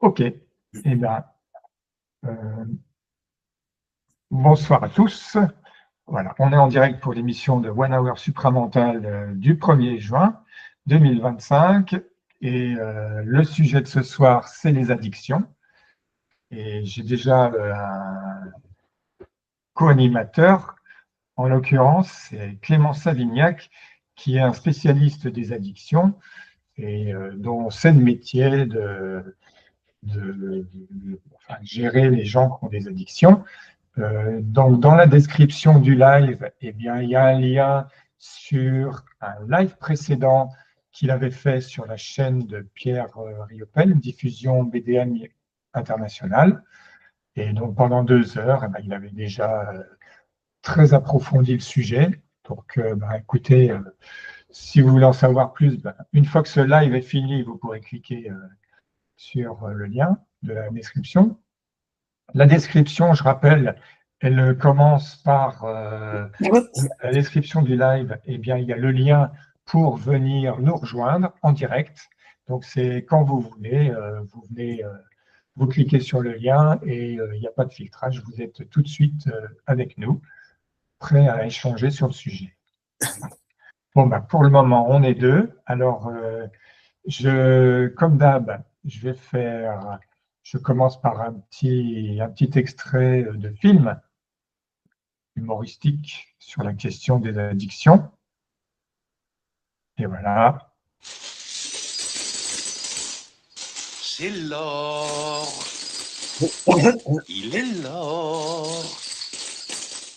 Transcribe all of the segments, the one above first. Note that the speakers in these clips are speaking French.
Ok. Eh bien, euh, bonsoir à tous. Voilà, on est en direct pour l'émission de One Hour Supramental du 1er juin 2025. Et le sujet de ce soir, c'est les addictions. Et j'ai déjà un co-animateur, en l'occurrence, c'est Clément Savignac, qui est un spécialiste des addictions et dont c'est le métier de gérer les gens qui ont des addictions. Donc, dans la description du live, eh bien, il y a un lien sur un live précédent qu'il avait fait sur la chaîne de Pierre Riopel, diffusion BDM internationale. Et donc, pendant 2 heures, eh bien, il avait déjà très approfondi le sujet. Donc, écoutez, si vous voulez en savoir plus, une fois que ce live est fini, vous pourrez cliquer sur le lien de la description. La description, je rappelle, elle commence par la description du live. Eh bien, il y a le lien pour venir nous rejoindre en direct. Donc, c'est quand vous voulez, vous venez, vous cliquez sur le lien et il n'y a pas de filtrage. Vous êtes tout de suite avec nous, prêts à échanger sur le sujet. Bon, pour le moment, on est deux. Alors, comme d'hab, je commence par un petit extrait de film humoristique sur la question des addictions. Et voilà. C'est l'or. Il est l'or.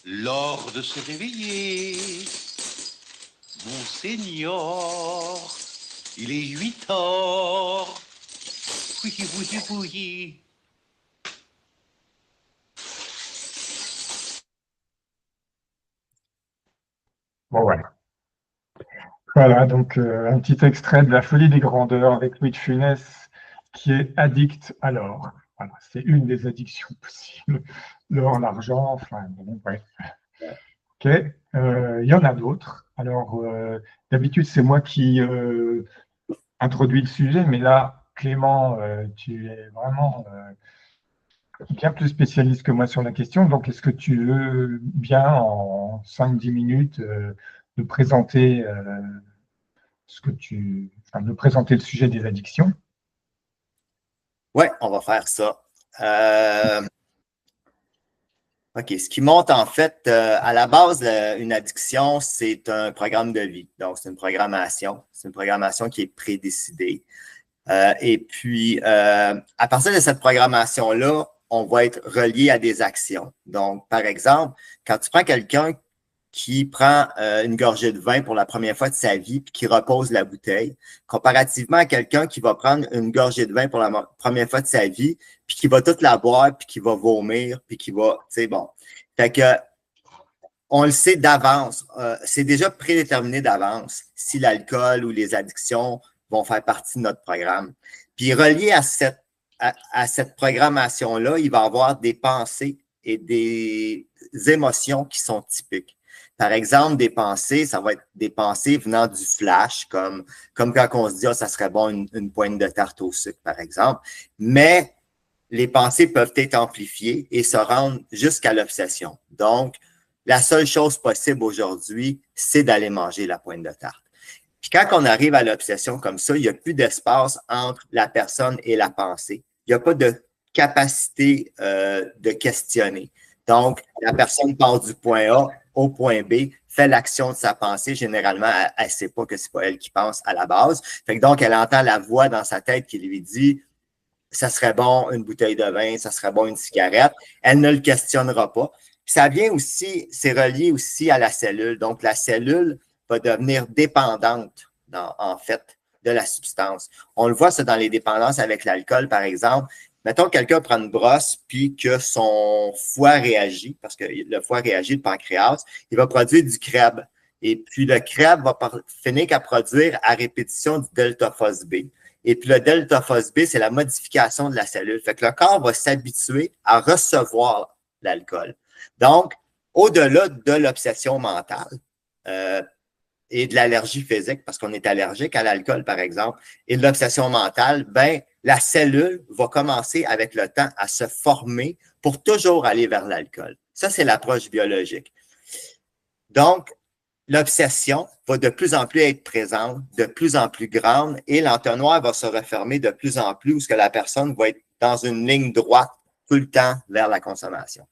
L'or de se réveiller. Mon Seigneur, il est 8 heures. Oui, oui, oui. Bon, voilà. Voilà, donc un petit extrait de La folie des grandeurs avec Louis de Funès qui est addict à l'or. Voilà, c'est une des addictions possibles. L'or, l'argent, enfin, bon, bref. Ok, il y en a d'autres. Alors, d'habitude, c'est moi qui introduis le sujet, mais là, Clément, tu es vraiment bien plus spécialiste que moi sur la question. Donc, est-ce que tu veux bien, en 5-10 minutes, nous présenter nous présenter le sujet des addictions? Oui, on va faire ça. OK. Ce qui monte, en fait, à la base, une addiction, c'est un programme de vie. Donc, c'est une programmation. C'est une programmation qui est prédécidée. Et puis, à partir de cette programmation-là, on va être relié à des actions. Donc, par exemple, quand tu prends quelqu'un qui prend une gorgée de vin pour la première fois de sa vie puis qui repose la bouteille, comparativement à quelqu'un qui va prendre une gorgée de vin pour la première fois de sa vie puis qui va toute la boire puis qui va vomir puis qui va, tu sais, bon. Fait que, on le sait d'avance, c'est déjà prédéterminé d'avance si l'alcool ou les addictions vont faire partie de notre programme. Puis relié à cette programmation-là, il va y avoir des pensées et des émotions qui sont typiques. Par exemple, des pensées, ça va être des pensées venant du flash, comme quand on se dit, ça serait bon une pointe de tarte au sucre, par exemple. Mais les pensées peuvent être amplifiées et se rendre jusqu'à l'obsession. Donc, la seule chose possible aujourd'hui, c'est d'aller manger la pointe de tarte. Puis quand on arrive à l'obsession comme ça, il n'y a plus d'espace entre la personne et la pensée. Il n'y a pas de capacité de questionner. Donc, la personne part du point A au point B, fait l'action de sa pensée. Généralement, elle ne sait pas que ce n'est pas elle qui pense à la base. Fait que donc, elle entend la voix dans sa tête qui lui dit « ça serait bon une bouteille de vin, ça serait bon une cigarette ». Elle ne le questionnera pas. Puis ça vient aussi, c'est relié aussi à la cellule. Donc, la cellule va devenir dépendante, en fait, de la substance. On le voit ça dans les dépendances avec l'alcool, par exemple. Mettons que quelqu'un prend une brosse puis que son foie réagit, parce que le foie réagit, le pancréas, il va produire du CREB. Et puis, le CREB va finir qu'à produire à répétition du delta-phosphé. Et puis, le delta-phosphé, c'est la modification de la cellule. Fait que le corps va s'habituer à recevoir l'alcool. Donc, au-delà de l'obsession mentale, et de l'allergie physique, parce qu'on est allergique à l'alcool, par exemple, et de l'obsession mentale, ben, la cellule va commencer avec le temps à se former pour toujours aller vers l'alcool. Ça, c'est l'approche biologique. Donc, l'obsession va de plus en plus être présente, de plus en plus grande, et l'entonnoir va se refermer de plus en plus, où que la personne va être dans une ligne droite tout le temps vers la consommation.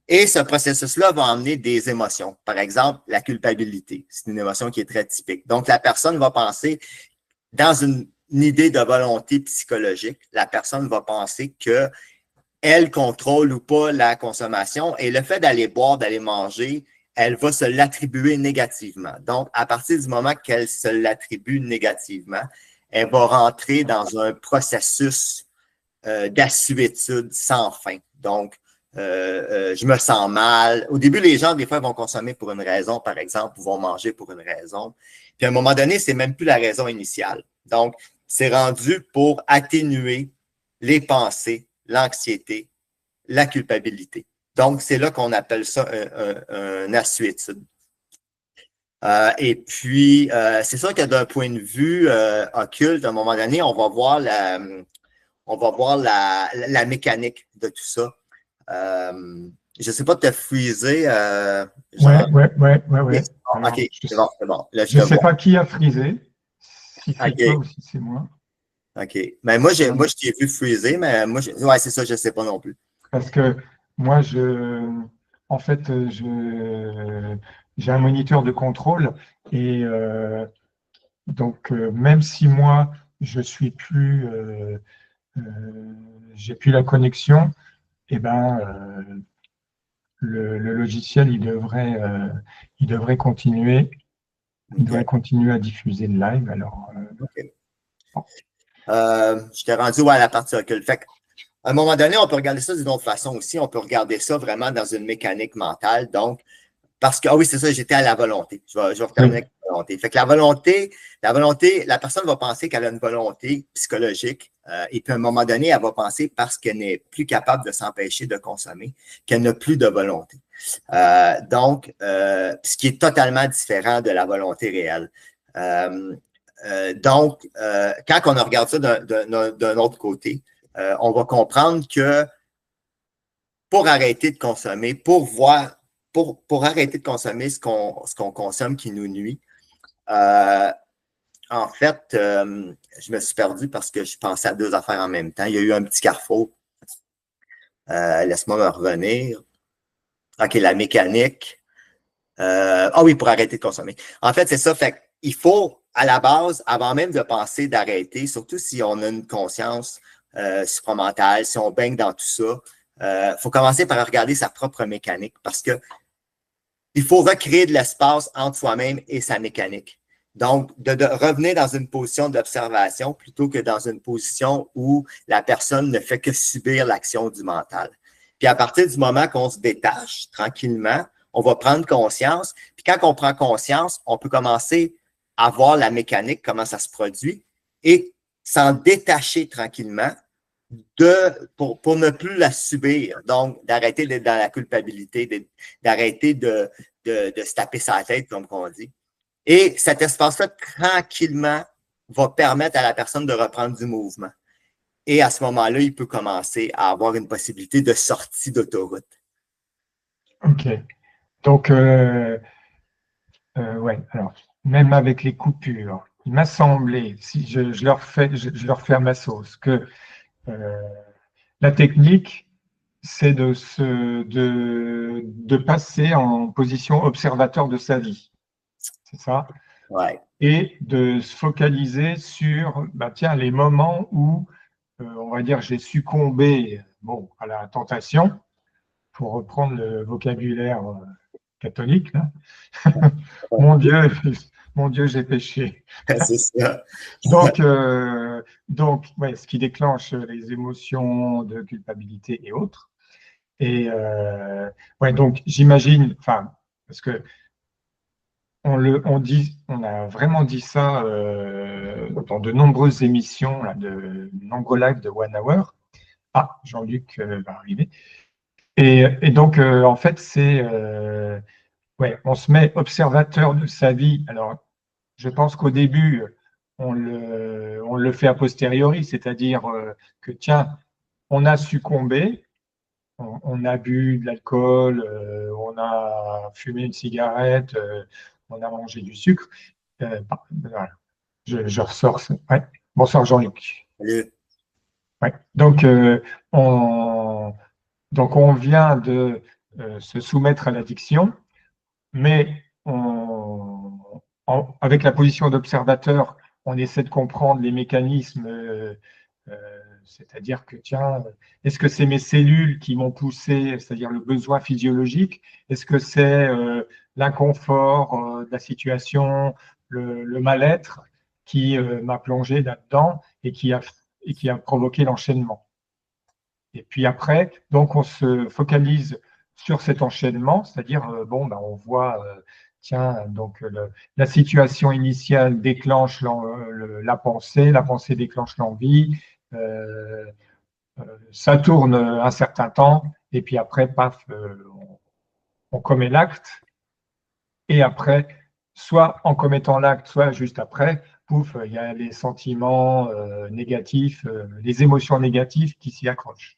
Et ce processus-là va emmener des émotions. Par exemple, la culpabilité. C'est une émotion qui est très typique. Donc, la personne va penser, dans une idée de volonté psychologique, la personne va penser qu'elle contrôle ou pas la consommation et le fait d'aller boire, d'aller manger, elle va se l'attribuer négativement. Donc, à partir du moment qu'elle se l'attribue négativement, elle va rentrer dans un processus d'assuétude sans fin. Donc, je me sens mal. Au début, les gens, des fois, vont consommer pour une raison, par exemple, ou vont manger pour une raison. Puis à un moment donné, c'est même plus la raison initiale. Donc, c'est rendu pour atténuer les pensées, l'anxiété, la culpabilité. Donc, c'est là qu'on appelle ça un assuétude. Et puis, c'est sûr que d'un point de vue occulte, à un moment donné, on va voir la mécanique de tout ça. Je ne sais pas, tu as freezé. Ouais. Alors, OK, c'est bon. Là, je ne sais pas qui a frisé, si c'est OK. toi ou si c'est moi. OK. Mais moi, je t'ai vu freezer, mais moi, ouais, c'est ça, je ne sais pas non plus. Parce que moi, en fait, j'ai un moniteur de contrôle et donc, même si moi, je suis plus, j'ai plus la connexion, eh ben, le logiciel, il devrait continuer. Il devrait continuer à diffuser le live. Alors, OK. bon. Je t'ai rendu à la partie occulte. Fait à un moment donné, on peut regarder ça d'une autre façon aussi. On peut regarder ça vraiment dans une mécanique mentale. Donc, parce que, ah oui, c'est ça, j'étais à la volonté. Je vais terminer avec la volonté. Fait que la volonté, la personne va penser qu'elle a une volonté psychologique. Et puis, à un moment donné, elle va penser parce qu'elle n'est plus capable de s'empêcher de consommer, qu'elle n'a plus de volonté. Donc, ce qui est totalement différent de la volonté réelle. Donc, quand on regarde ça d'un autre côté, on va comprendre que pour arrêter de consommer, pour arrêter de consommer ce qu'on consomme qui nous nuit, en fait, je me suis perdu parce que je pensais à deux affaires en même temps. Il y a eu un petit carrefour. Laisse-moi me revenir. OK, la mécanique. Ah oui, pour arrêter de consommer. En fait, c'est ça. Fait il faut, à la base, avant même de penser d'arrêter, surtout si on a une conscience supramentale, si on baigne dans tout ça, il faut commencer par regarder sa propre mécanique parce que il faut recréer de l'espace entre soi-même et sa mécanique. Donc, de revenir dans une position d'observation plutôt que dans une position où la personne ne fait que subir l'action du mental. Puis à partir du moment qu'on se détache tranquillement, on va prendre conscience. Puis quand on prend conscience, on peut commencer à voir la mécanique, comment ça se produit, et s'en détacher tranquillement pour ne plus la subir. Donc, d'arrêter d'être dans la culpabilité, d'arrêter de se taper sa tête, comme on dit. Et cet espace-là, tranquillement, va permettre à la personne de reprendre du mouvement. Et à ce moment-là, il peut commencer à avoir une possibilité de sortie d'autoroute. OK. Donc, ouais, alors, même avec les coupures, il m'a semblé, si je leur fais à ma sauce, que la technique, c'est de passer en position observateur de sa vie. C'est ça? Ouais. Et de se focaliser sur, bah, tiens, les moments où, on va dire, j'ai succombé à la tentation, pour reprendre le vocabulaire catholique. Là. Mon Dieu, j'ai péché. C'est ça. Donc ouais, ce qui déclenche les émotions de culpabilité et autres. Et ouais, donc j'imagine, enfin, parce que on a vraiment dit ça dans de nombreuses émissions, là, de nombreux lives de One Hour. Ah, Jean-Luc va arriver. Et donc, en fait, ouais, on se met observateur de sa vie. Alors, je pense qu'au début, on le fait a posteriori, c'est-à-dire que, tiens, on a succombé, on a bu de l'alcool, on a fumé une cigarette, on a mangé du sucre. Voilà. Je ressors. Ouais. Bonsoir Jean-Luc. Salut. Ouais. On, donc, on vient de se soumettre à l'addiction, mais avec la position d'observateur, on essaie de comprendre les mécanismes, c'est-à-dire que, tiens, est-ce que c'est mes cellules qui m'ont poussé, c'est-à-dire le besoin physiologique? Est-ce que c'est l'inconfort de la situation, le mal-être qui m'a plongé là-dedans et qui a provoqué l'enchaînement? Et puis après, donc on se focalise sur cet enchaînement, c'est-à-dire, bon, ben, on voit, tiens, donc la situation initiale déclenche la pensée déclenche l'envie, euh, ça tourne un certain temps, et puis après, paf, on commet l'acte, et après, soit en commettant l'acte, soit juste après, pouf, il y a les sentiments négatifs, les émotions négatives qui s'y accrochent.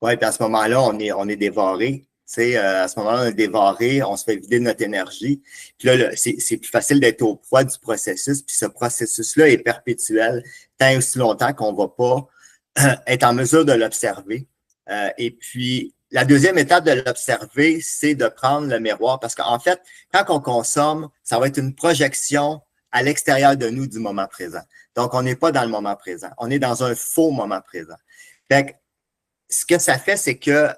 Oui, puis à ce moment-là, on est dévoré. Tu sais, à ce moment-là, on est dévoré, on se fait vider de notre énergie. Puis là, c'est plus facile d'être au poids du processus. Puis ce processus-là est perpétuel tant et aussi longtemps qu'on ne va pas être en mesure de l'observer. Et puis, la deuxième étape de l'observer, c'est de prendre le miroir. Parce qu'en fait, quand on consomme, ça va être une projection à l'extérieur de nous du moment présent. Donc, on n'est pas dans le moment présent. On est dans un faux moment présent. Fait que, ce que ça fait, c'est que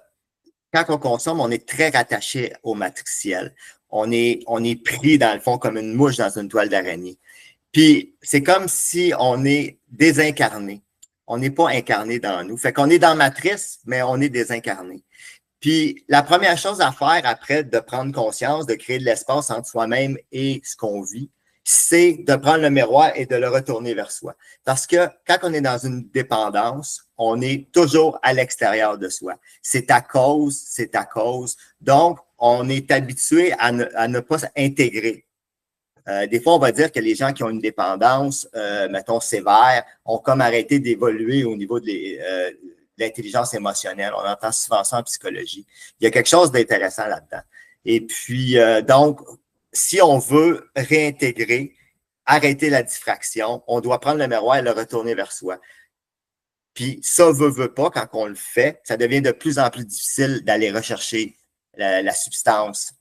quand on consomme, on est très rattaché au matriciel. On est pris, dans le fond, comme une mouche dans une toile d'araignée. Puis, c'est comme si on est désincarné. On n'est pas incarné dans nous. Fait qu'on est dans Matrice, mais on est désincarné. Puis, la première chose à faire après de prendre conscience, de créer de l'espace entre soi-même et ce qu'on vit, c'est de prendre le miroir et de le retourner vers soi. Parce que quand on est dans une dépendance, on est toujours à l'extérieur de soi. C'est à cause. Donc, on est habitué à ne pas s'intégrer. Des fois, on va dire que les gens qui ont une dépendance, mettons, sévère, ont comme arrêté d'évoluer au niveau de l'intelligence émotionnelle. On entend souvent ça en psychologie. Il y a quelque chose d'intéressant là-dedans. Et puis, donc, si on veut réintégrer, arrêter la diffraction, on doit prendre le miroir et le retourner vers soi. Puis ça, veut pas, quand on le fait, ça devient de plus en plus difficile d'aller rechercher la substance.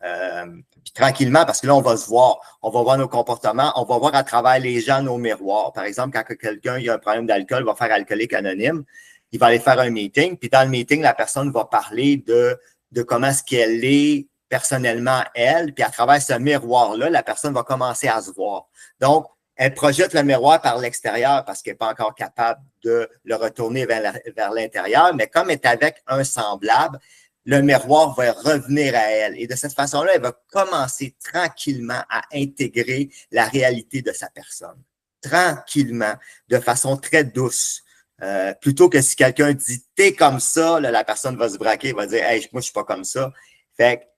Puis tranquillement, parce que là, on va voir nos comportements, on va voir à travers les gens nos miroirs. Par exemple, quand quelqu'un a un problème d'alcool, va faire alcoolique anonyme, il va aller faire un meeting, puis dans le meeting, la personne va parler de comment est-ce qu'elle est personnellement, elle, puis à travers ce miroir-là, la personne va commencer à se voir. Donc, elle projette le miroir par l'extérieur parce qu'elle n'est pas encore capable de le retourner vers l'intérieur, mais comme elle est avec un semblable, le miroir va revenir à elle. Et de cette façon-là, elle va commencer tranquillement à intégrer la réalité de sa personne. Tranquillement, de façon très douce. Plutôt que si quelqu'un dit « t'es comme ça », là, la personne va se braquer, va dire « hey, moi, je suis pas comme ça ». Fait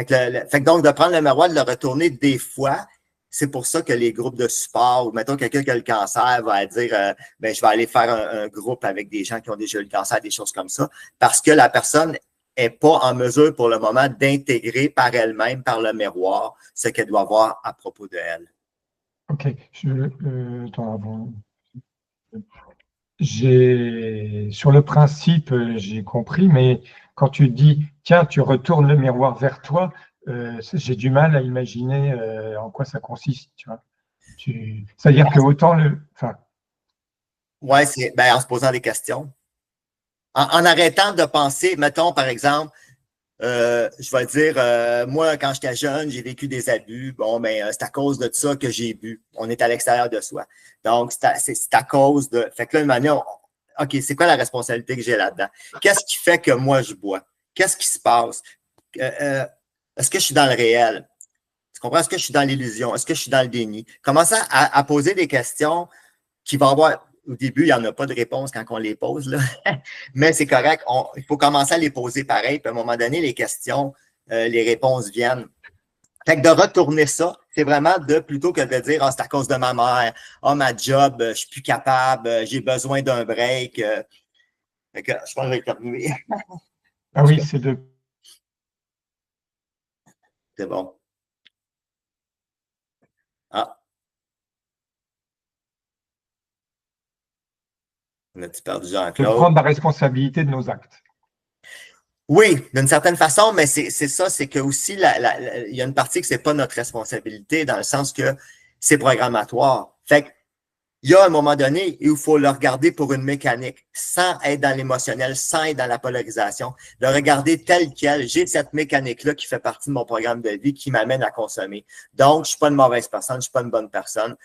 que donc, de prendre le miroir, de le retourner des fois, c'est pour ça que les groupes de support, ou mettons quelqu'un qui a le cancer va dire je vais aller faire un groupe avec des gens qui ont déjà eu le cancer, des choses comme ça, parce que la personne n'est pas en mesure pour le moment d'intégrer par elle-même, par le miroir, ce qu'elle doit voir à propos d'elle. Ok, sur le principe, j'ai compris, mais quand tu dis, tiens, tu retournes le miroir vers toi, j'ai du mal à imaginer en quoi ça consiste, tu vois. C'est-à-dire que autant Oui, c'est en se posant des questions. En arrêtant de penser, mettons, par exemple, je vais dire, moi, quand j'étais jeune, j'ai vécu des abus. Bon, c'est à cause de ça que j'ai bu. On est à l'extérieur de soi. Donc, c'est à cause de. Fait que là, une manière, OK, c'est quoi la responsabilité que j'ai là-dedans? Qu'est-ce qui fait que moi, je bois? Qu'est-ce qui se passe? Est-ce que je suis dans le réel? Tu comprends? Est-ce que je suis dans l'illusion? Est-ce que je suis dans le déni? Commencer à poser des questions qui vont avoir. Au début, il n'y en a pas de réponse quand on les pose, là. Mais c'est correct. Il faut commencer à les poser pareil. Puis à un moment donné, les questions les réponses viennent. Fait que de retourner ça, c'est vraiment plutôt que de dire, ah, c'est à cause de ma mère, ah, ma job, je suis plus capable, j'ai besoin d'un break. Fait que je pense que je vais terminer. Ah oui, c'est de... C'est bon. Ah. On a-tu perdu de Jean-Claude? prendre la responsabilité de nos actes. Oui, d'une certaine façon, mais c'est ça, c'est que aussi, il y a une partie que c'est pas notre responsabilité, dans le sens que c'est programmatoire. Fait qu'il y a un moment donné où il faut le regarder pour une mécanique, sans être dans l'émotionnel, sans être dans la polarisation, de regarder tel quel. J'ai cette mécanique-là qui fait partie de mon programme de vie, qui m'amène à consommer. Donc, je suis pas une mauvaise personne, je suis pas une bonne personne.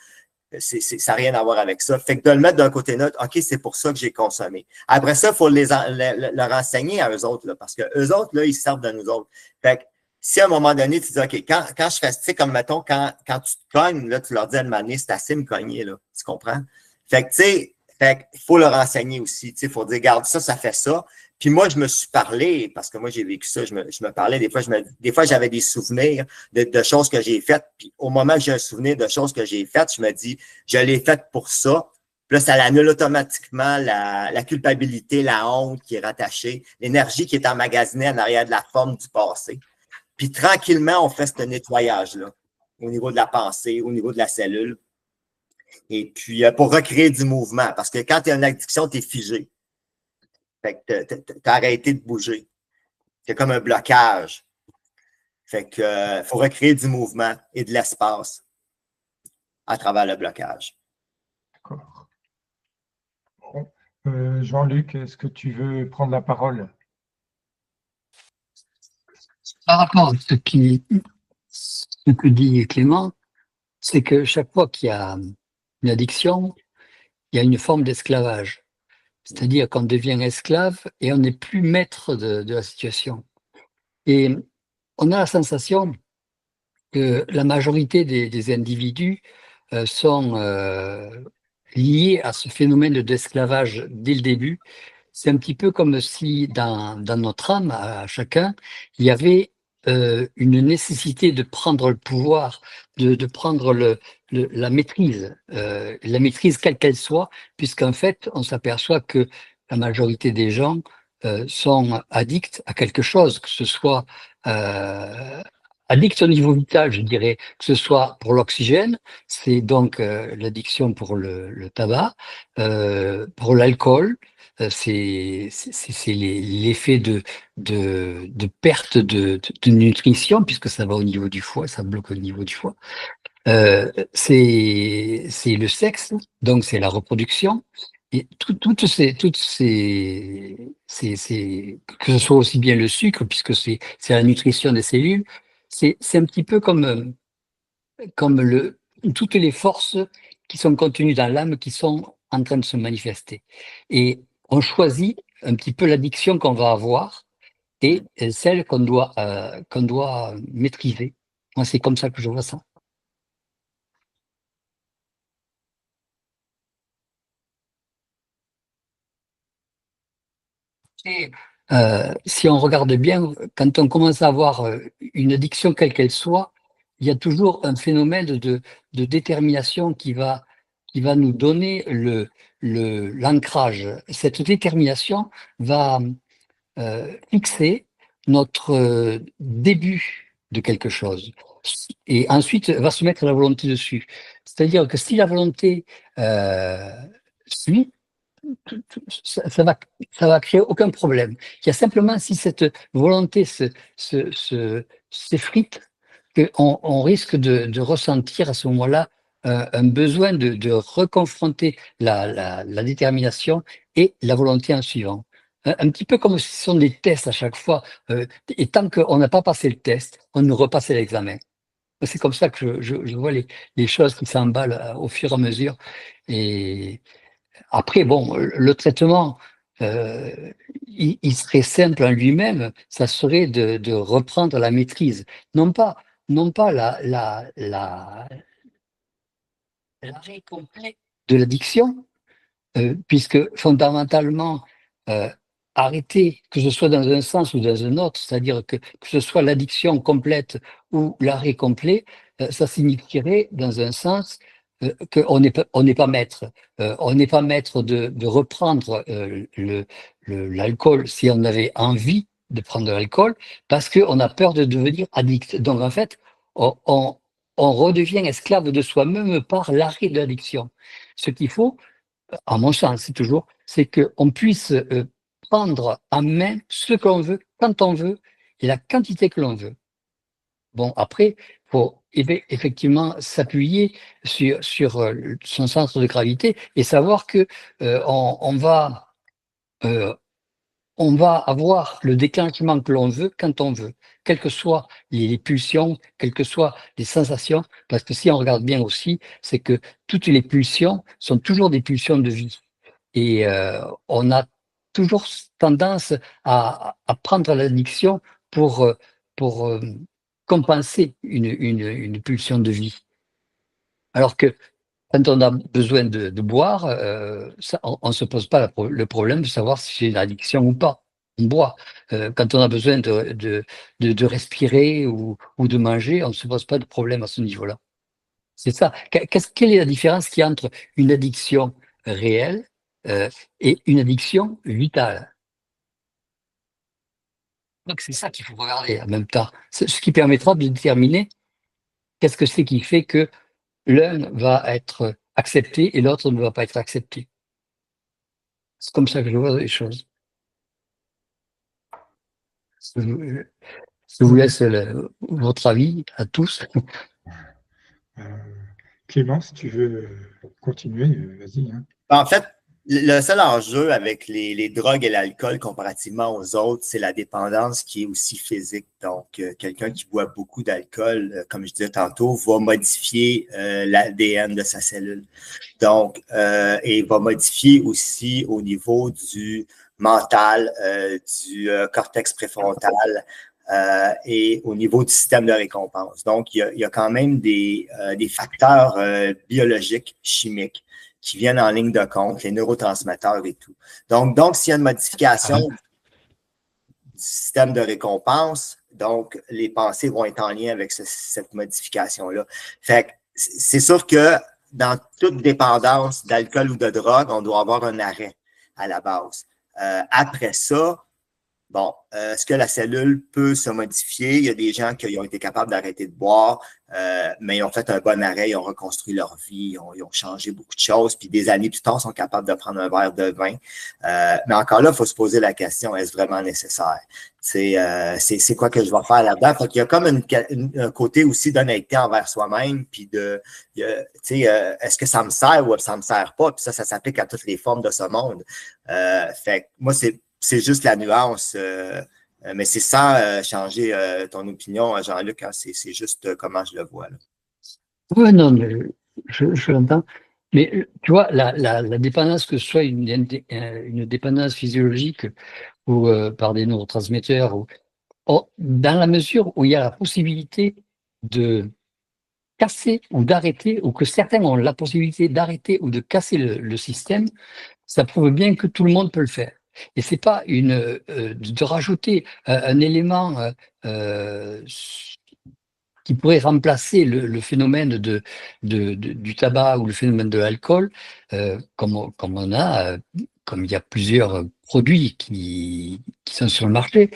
Ça n'a rien à voir avec ça. Fait que de le mettre d'un côté neutre, OK, c'est pour ça que j'ai consommé. Après ça, il faut leur enseigner à eux autres, là, parce que eux autres, là, ils servent de nous autres. Fait que si à un moment donné, tu dis, OK, quand je fais, tu sais, comme mettons, quand tu te cognes, là, tu leur dis à demander, c'est assez me cogner, là. Tu comprends? Fait que, tu sais, il faut leur enseigner aussi. Tu sais, il faut dire, regarde, ça fait ça. Puis moi, je me suis parlé, parce que moi, j'ai vécu ça, je me parlais, des fois, j'avais des souvenirs de choses que j'ai faites. Puis au moment que j'ai un souvenir de choses que j'ai faites, je me dis, je l'ai faite pour ça. Puis là, ça annule automatiquement la culpabilité, la honte qui est rattachée, l'énergie qui est emmagasinée en arrière de la forme du passé. Puis tranquillement, on fait ce nettoyage-là au niveau de la pensée, au niveau de la cellule. Et puis, pour recréer du mouvement, parce que quand tu as une addiction, tu es figé. Fait que tu as arrêté de bouger. C'est comme un blocage. Fait que faut recréer du mouvement et de l'espace à travers le blocage. D'accord. Bon. Jean-Luc, est-ce que tu veux prendre la parole? Par rapport à ce que dit Clément, c'est que chaque fois qu'il y a une addiction, il y a une forme d'esclavage. C'est-à-dire qu'on devient esclave et on n'est plus maître de la situation. Et on a la sensation que la majorité des individus sont liés à ce phénomène d'esclavage dès le début. C'est un petit peu comme si dans notre âme, à chacun, il y avait une nécessité de prendre le pouvoir, de prendre la maîtrise quelle qu'elle soit, puisqu'en fait, on s'aperçoit que la majorité des gens sont addicts à quelque chose, que ce soit addicts au niveau vital, je dirais, que ce soit pour l'oxygène, c'est donc l'addiction pour le tabac, pour l'alcool, c'est l'effet de perte de nutrition, puisque ça va au niveau du foie, ça bloque au niveau du foie. C'est le sexe, donc c'est la reproduction. Et que ce soit aussi bien le sucre, puisque c'est la nutrition des cellules, c'est un petit peu comme toutes les forces qui sont contenues dans l'âme qui sont en train de se manifester. Et on choisit un petit peu l'addiction qu'on va avoir et celle qu'on doit maîtriser. Moi, c'est comme ça que je vois ça. Et, si on regarde bien, quand on commence à avoir une addiction quelle qu'elle soit, il y a toujours un phénomène de détermination qui va nous donner l'ancrage. Cette détermination va fixer notre début de quelque chose. Et ensuite, va se mettre la volonté dessus. C'est-à-dire que si la volonté suit, ça va créer aucun problème. Il y a simplement si cette volonté s'effrite, qu'on risque de ressentir à ce moment-là un besoin de reconfronter la détermination et la volonté en suivant. Un petit peu comme si ce sont des tests à chaque fois. Et tant qu'on n'a pas passé le test, on nous repasse l'examen. C'est comme ça que je vois les choses qui s'emballent au fur et à mesure. Et après, bon, le traitement, il serait simple en lui-même, ça serait de reprendre la maîtrise. Non pas l'arrêt complet de l'addiction, puisque fondamentalement, euh, arrêter, que ce soit dans un sens ou dans un autre, c'est-à-dire que ce soit l'addiction complète ou l'arrêt complet, ça signifierait, dans un sens, qu'on n'est pas maître. On n'est pas maître de reprendre l'alcool si on avait envie de prendre de l'alcool, parce qu'on a peur de devenir addict. Donc, en fait, on redevient esclave de soi-même par l'arrêt de l'addiction. Ce qu'il faut, à mon sens, c'est toujours, c'est qu'on puisse prendre en main ce qu'on veut, quand on veut, et la quantité que l'on veut. Bon, après, il faut effectivement s'appuyer sur son centre de gravité et savoir que euh, on va avoir le déclenchement que l'on veut quand on veut, quelles que soient les pulsions, quelles que soient les sensations, parce que si on regarde bien aussi, c'est que toutes les pulsions sont toujours des pulsions de vie. Et on a toujours tendance à prendre l'addiction pour compenser une pulsion de vie. Alors que quand on a besoin de boire, on ne se pose pas le problème de savoir si c'est une addiction ou pas. On boit. Quand on a besoin de respirer ou de manger, on ne se pose pas de problème à ce niveau-là. C'est ça. Quelle est la différence qu'il y a entre une addiction réelle et une addiction vitale? Donc c'est ça qu'il faut regarder en même temps. C'est ce qui permettra de déterminer qu'est-ce que c'est qui fait que l'un va être accepté et l'autre ne va pas être accepté. C'est comme ça que je vois les choses. Je, je vous laisse votre avis à tous. Euh, Clément, si tu veux continuer, vas-y. Hein. En fait, le seul enjeu avec les drogues et l'alcool comparativement aux autres, c'est la dépendance qui est aussi physique. Donc, quelqu'un qui boit beaucoup d'alcool, comme je disais tantôt, va modifier l'ADN de sa cellule. Donc, et va modifier aussi au niveau du mental, du cortex préfrontal et au niveau du système de récompense. Donc, il y a quand même des facteurs biologiques, chimiques qui viennent en ligne de compte, les neurotransmetteurs et tout. Donc s'il y a une modification du système de récompense, donc les pensées vont être en lien avec cette modification-là. Fait que c'est sûr que dans toute dépendance d'alcool ou de drogue, on doit avoir un arrêt à la base. Après ça, bon, est-ce que la cellule peut se modifier? Il y a des gens qui ont été capables d'arrêter de boire, mais ils ont fait un bon arrêt, ils ont reconstruit leur vie, ils ont changé beaucoup de choses, puis des années plus tard, ils sont capables de prendre un verre de vin. Mais encore là, il faut se poser la question, est-ce vraiment nécessaire? C'est quoi que je vais faire là-dedans? Fait qu'il y a comme un côté aussi d'honnêteté envers soi-même, puis est-ce que ça me sert ou ça me sert pas? Puis ça s'applique à toutes les formes de ce monde. Fait que moi, c'est juste la nuance, mais c'est sans changer ton opinion, Jean-Luc, hein, c'est juste comment je le vois. Oui, non, mais je l'entends. Mais tu vois, la dépendance, que ce soit une dépendance physiologique ou par des neurotransmetteurs, dans la mesure où il y a la possibilité de casser ou d'arrêter, ou que certains ont la possibilité d'arrêter ou de casser le système, ça prouve bien que tout le monde peut le faire. Et c'est pas de rajouter un élément qui pourrait remplacer le phénomène du tabac ou le phénomène de l'alcool, comme il y a plusieurs produits qui sont sur le marché,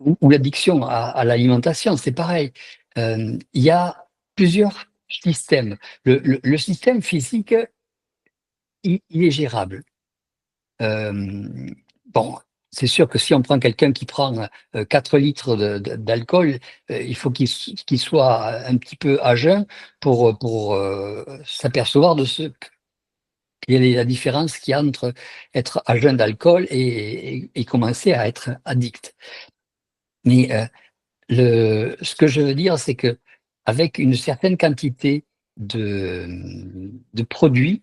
ou l'addiction à l'alimentation, c'est pareil. Il y a plusieurs systèmes. Le système physique, il est gérable. Bon, c'est sûr que si on prend quelqu'un qui prend 4 litres d'alcool, il faut qu'il soit un petit peu à jeun pour s'apercevoir de quelle est la différence qu'il y a entre être à jeun d'alcool et commencer à être addict. Mais ce que je veux dire, c'est que avec une certaine quantité de produits,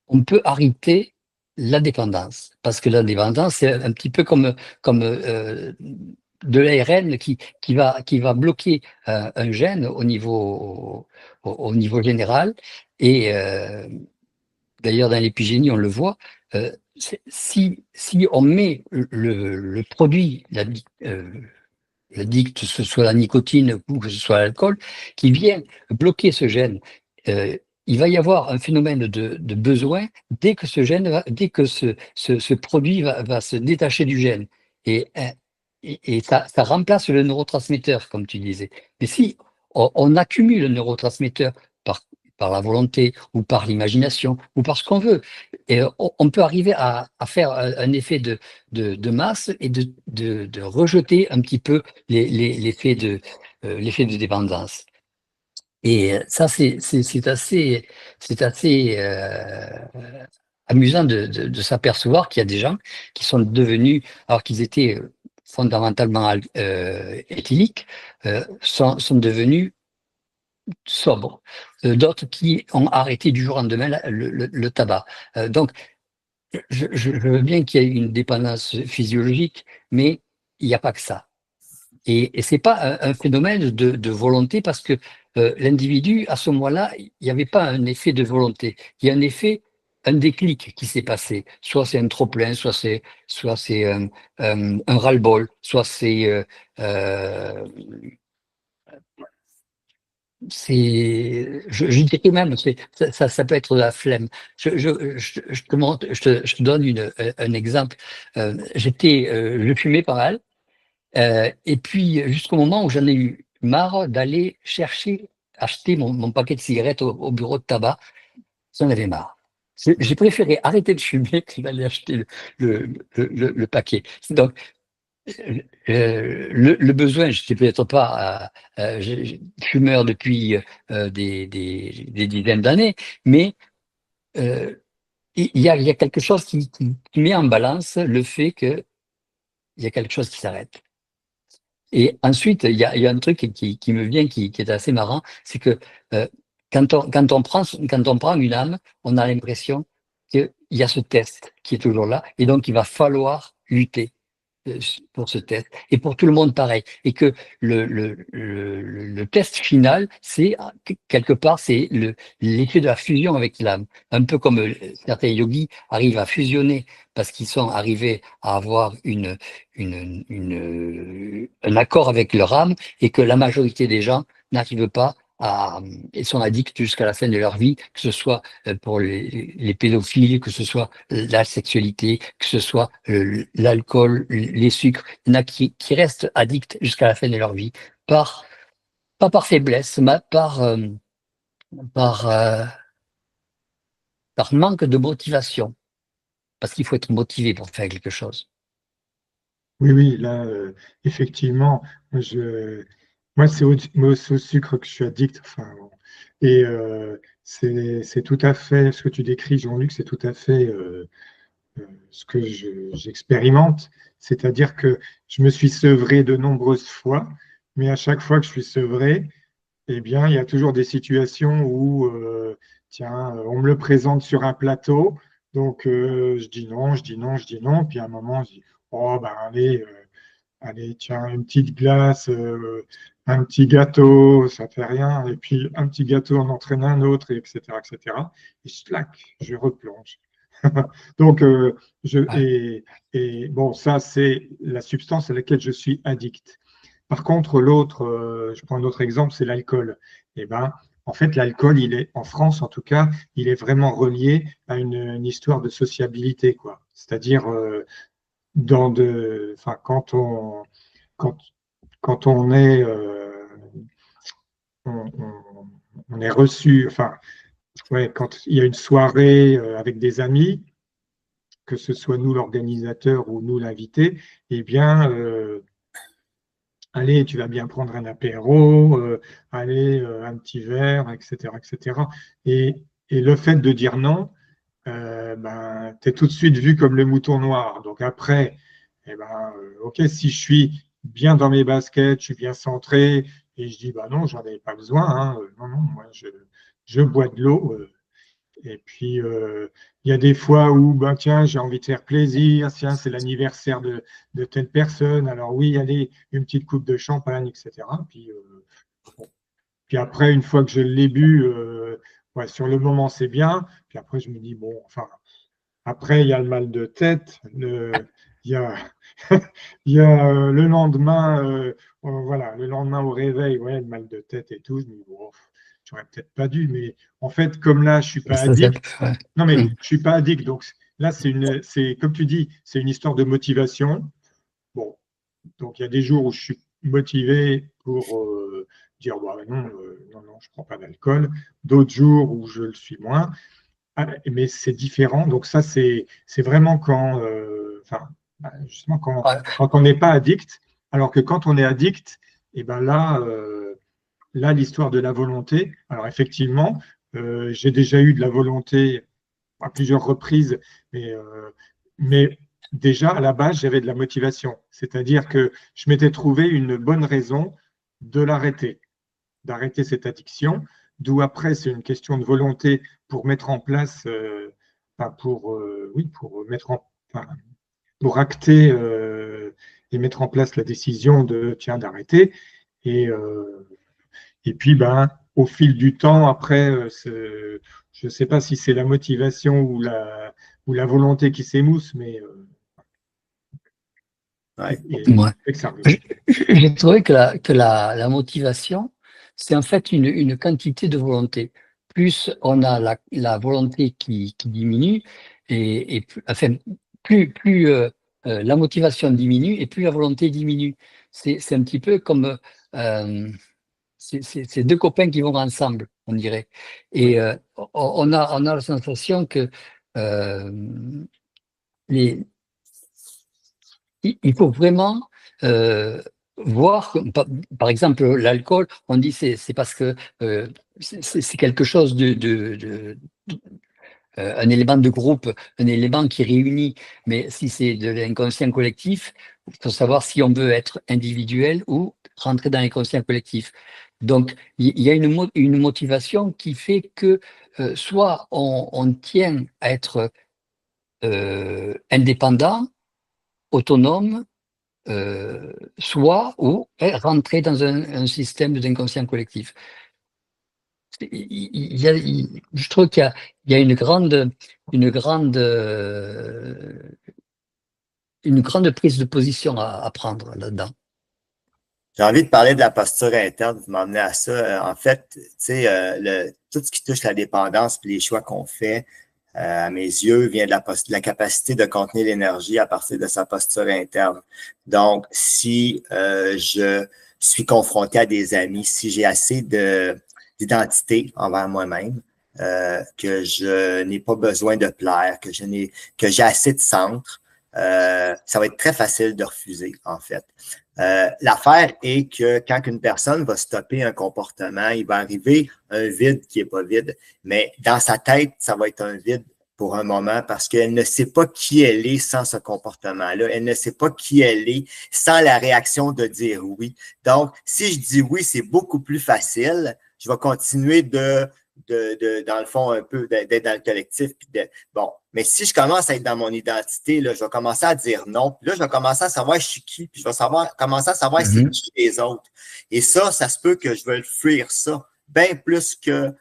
on peut arrêter la dépendance. Parce que la dépendance, c'est un petit peu comme de l'ARN qui va bloquer un gène au niveau général. Et d'ailleurs, dans l'épigénie, on le voit, si on met le produit, l'addict, que ce soit la nicotine ou que ce soit l'alcool, qui vient bloquer ce gène, il va y avoir un phénomène de besoin dès que ce gène, dès que ce produit va se détacher du gène. Et ça remplace le neurotransmetteur, comme tu disais. Mais si on accumule le neurotransmetteur par, par la volonté ou par l'imagination ou par ce qu'on veut, et on peut arriver à faire un effet de masse et de rejeter un petit peu l'effet de dépendance. Et ça, c'est assez amusant de s'apercevoir qu'il y a des gens qui sont devenus, alors qu'ils étaient fondamentalement éthyliques, sont devenus sobres. D'autres qui ont arrêté du jour au lendemain le tabac. Donc, je veux bien qu'il y ait une dépendance physiologique, mais il n'y a pas que ça. Et ce n'est pas un phénomène de volonté parce que l'individu, à ce moment-là, il n'y avait pas un effet de volonté. Il y a un effet, un déclic qui s'est passé. Soit c'est un trop-plein, soit c'est un ras-le-bol, soit euh, je dirais même, ça peut être de la flemme. Je te donne un exemple. Je fumais pas mal. Et puis, jusqu'au moment où j'en ai eu marre d'aller acheter mon paquet de cigarettes au bureau de tabac, j'en avais marre. J'ai préféré arrêter de fumer que d'aller acheter le paquet. Donc, le besoin, je n'étais peut-être pas fumeur depuis des dizaines d'années, mais euh, il y a quelque chose qui met en balance le fait qu'il y a quelque chose qui s'arrête. Et ensuite, il y a un truc qui me vient, qui est assez marrant, c'est que euh, quand on prend une âme, on a l'impression qu'il y a ce test qui est toujours là, et donc il va falloir lutter euh, pour ce test. Et pour tout le monde, pareil. Et que le test final, c'est quelque part, c'est l'effet de la fusion avec l'âme. Un peu comme certains yogis arrivent à fusionner parce qu'ils sont arrivés à avoir un accord avec leur âme et que la majorité des gens n'arrivent pas ils sont addicts jusqu'à la fin de leur vie, que ce soit pour les pédophiles, que ce soit la sexualité, que ce soit l'alcool, les sucres. Il y en a qui restent addicts jusqu'à la fin de leur vie, pas par faiblesse, mais par, euh, par manque de motivation. Parce qu'il faut être motivé pour faire quelque chose. Oui, oui, là, effectivement, moi, c'est au sucre que je suis addict. Enfin, bon. Et c'est tout à fait ce que tu décris, Jean-Luc, c'est tout à fait ce que j'expérimente. C'est-à-dire que je me suis sevré de nombreuses fois, mais à chaque fois que je suis sevré, eh bien, il y a toujours des situations où, tiens, on me le présente sur un plateau, donc je dis non, je dis non, je dis non, puis à un moment, je dis, oh, ben allez, allez, tiens, une petite glace, un petit gâteau, ça fait rien, et puis un petit gâteau en entraîne un autre, et etc., etc. Et slack, je replonge. Donc, Ouais. bon, ça, c'est la substance à laquelle je suis addict. Par contre, l'autre, je prends un autre exemple, c'est l'alcool. Eh ben, en fait, l'alcool, il est, en France en tout cas, il est vraiment relié à une histoire de sociabilité, quoi. C'est-à-dire, enfin, quand, quand on est, on est reçu, enfin, ouais, quand il y a une soirée avec des amis, que ce soit nous l'organisateur ou nous l'invité, eh bien, allez, tu vas bien prendre un apéro, allez, un petit verre, etc., etc. Et le fait de dire non, ben, tu es tout de suite vu comme le mouton noir. Donc après, eh ben, ok, si je suis bien dans mes baskets, je suis bien centré, et je dis, bah non, j'en avais pas besoin, hein, non, non, moi, je bois de l'eau. Et puis, il y a des fois où, ben, tiens, j'ai envie de faire plaisir, tiens, c'est l'anniversaire de telle personne, alors oui, allez, une petite coupe de champagne, etc. Bon. Puis après, une fois que je l'ai bu, ouais, sur le moment, c'est bien. Puis après, je me dis, bon, enfin, Après, il y a le mal de tête, il y a, il y a le lendemain, voilà, le lendemain au réveil, ouais, le mal de tête et tout. Je me dis, bon, j'aurais peut-être pas dû, mais en fait, comme là, je suis pas Ça, addict. ouais. Non, mais je suis pas addict, donc là, c'est comme tu dis, c'est une histoire de motivation. Bon, donc il y a des jours où je suis motivé pour dire, bah, non, non, non, je prends pas d'alcool. D'autres jours où je le suis moins. Ah, mais c'est différent. Donc ça, c'est vraiment quand, enfin, justement Ouais. quand on n'est pas addict, alors que quand on est addict, et ben là, là l'histoire de la volonté. Alors effectivement, j'ai déjà eu de la volonté à plusieurs reprises, mais déjà à la base, j'avais de la motivation. C'est-à-dire que je m'étais trouvé une bonne raison de l'arrêter, d'arrêter cette addiction. D'où après, c'est une question de volonté pour mettre en place, enfin, oui, pour mettre enfin, pour acter et mettre en place la décision de tiens d'arrêter. Et, euh, et puis, ben, au fil du temps, après, je ne sais pas si c'est la motivation ou la volonté qui s'émousse, mais Ouais. Ouais. fait que ça arrive. J'ai trouvé que la motivation, c'est en fait une quantité de volonté. Plus on a la volonté qui diminue, enfin, plus la motivation diminue et plus la volonté diminue. C'est un petit peu comme c'est deux copains qui vont ensemble, on dirait. Et on a la sensation que euh, les, il faut vraiment voir, par exemple, l'alcool, on dit c'est parce que c'est quelque chose un élément de groupe, un élément qui réunit. Mais si c'est de l'inconscient collectif, il faut savoir si on veut être individuel ou rentrer dans l'inconscient collectif. Donc, il y a une motivation qui fait que soit on tient à être indépendant, autonome, soit ou rentrer dans un système d'inconscient collectif. Je trouve qu'il y a une grande prise de position à prendre là-dedans. J'ai envie de parler de la posture interne, vous m'emmenez à ça. En fait, tu sais, tout ce qui touche la dépendance et les choix qu'on fait, à mes yeux, vient de la capacité de contenir l'énergie à partir de sa posture interne. Donc, si je suis confronté à des amis, si j'ai assez d'identité envers moi-même, que je n'ai pas besoin de plaire, que j'ai assez de centre, ça va être très facile de refuser, en fait. L'affaire est que quand une personne va stopper un comportement, il va arriver un vide qui n'est pas vide, mais dans sa tête, ça va être un vide pour un moment parce qu'elle ne sait pas qui elle est sans ce comportement-là. Elle ne sait pas qui elle est sans la réaction de dire oui. Donc, si je dis oui, c'est beaucoup plus facile. Je vais continuer dans le fond, un peu d'être dans le collectif. Bon, mais si je commence à être dans mon identité, là, je vais commencer à dire non. Puis là, je vais commencer à savoir je suis qui, puis je vais commencer à savoir c'est qui les autres. Et ça se peut que je veuille fuir ça, bien plus que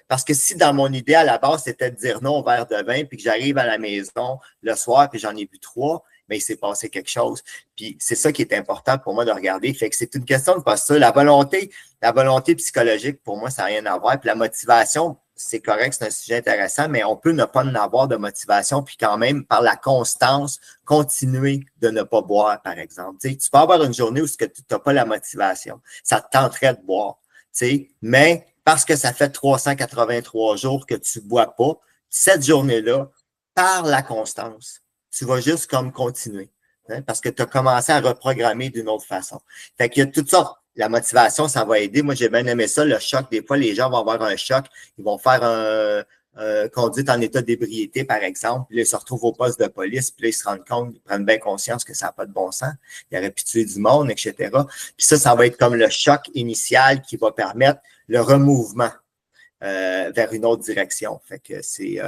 parce que si dans mon idée, à la base, c'était de dire non au verre de vin, puis que j'arrive à la maison le soir, puis j'en ai bu 3, mais il s'est passé quelque chose. Puis c'est ça qui est important pour moi de regarder. Fait que c'est une question de posture. La volonté psychologique, pour moi, ça n'a rien à voir. Puis la motivation, c'est correct, c'est un sujet intéressant, mais on peut ne pas en avoir de motivation, puis quand même, par la constance, continuer de ne pas boire, par exemple. Tu sais, tu peux avoir une journée où tu n'as pas la motivation. Ça te tenterait de boire. Tu sais, mais parce que ça fait 383 jours que tu ne bois pas, cette journée-là, par la constance, tu vas juste comme continuer. Hein, parce que tu as commencé à reprogrammer d'une autre façon. Fait qu'il y a toutes sortes. La motivation, ça va aider. Moi, j'ai bien aimé ça, le choc. Des fois, les gens vont avoir un choc. Ils vont faire conduite en état d'ébriété, par exemple. Puis là, ils se retrouvent au poste de police. Puis là, ils se rendent compte, ils prennent bien conscience que ça n'a pas de bon sens. Ils auraient pu tuer du monde, etc. Puis ça va être comme le choc initial qui va permettre le remouvement vers une autre direction. Fait que c'est...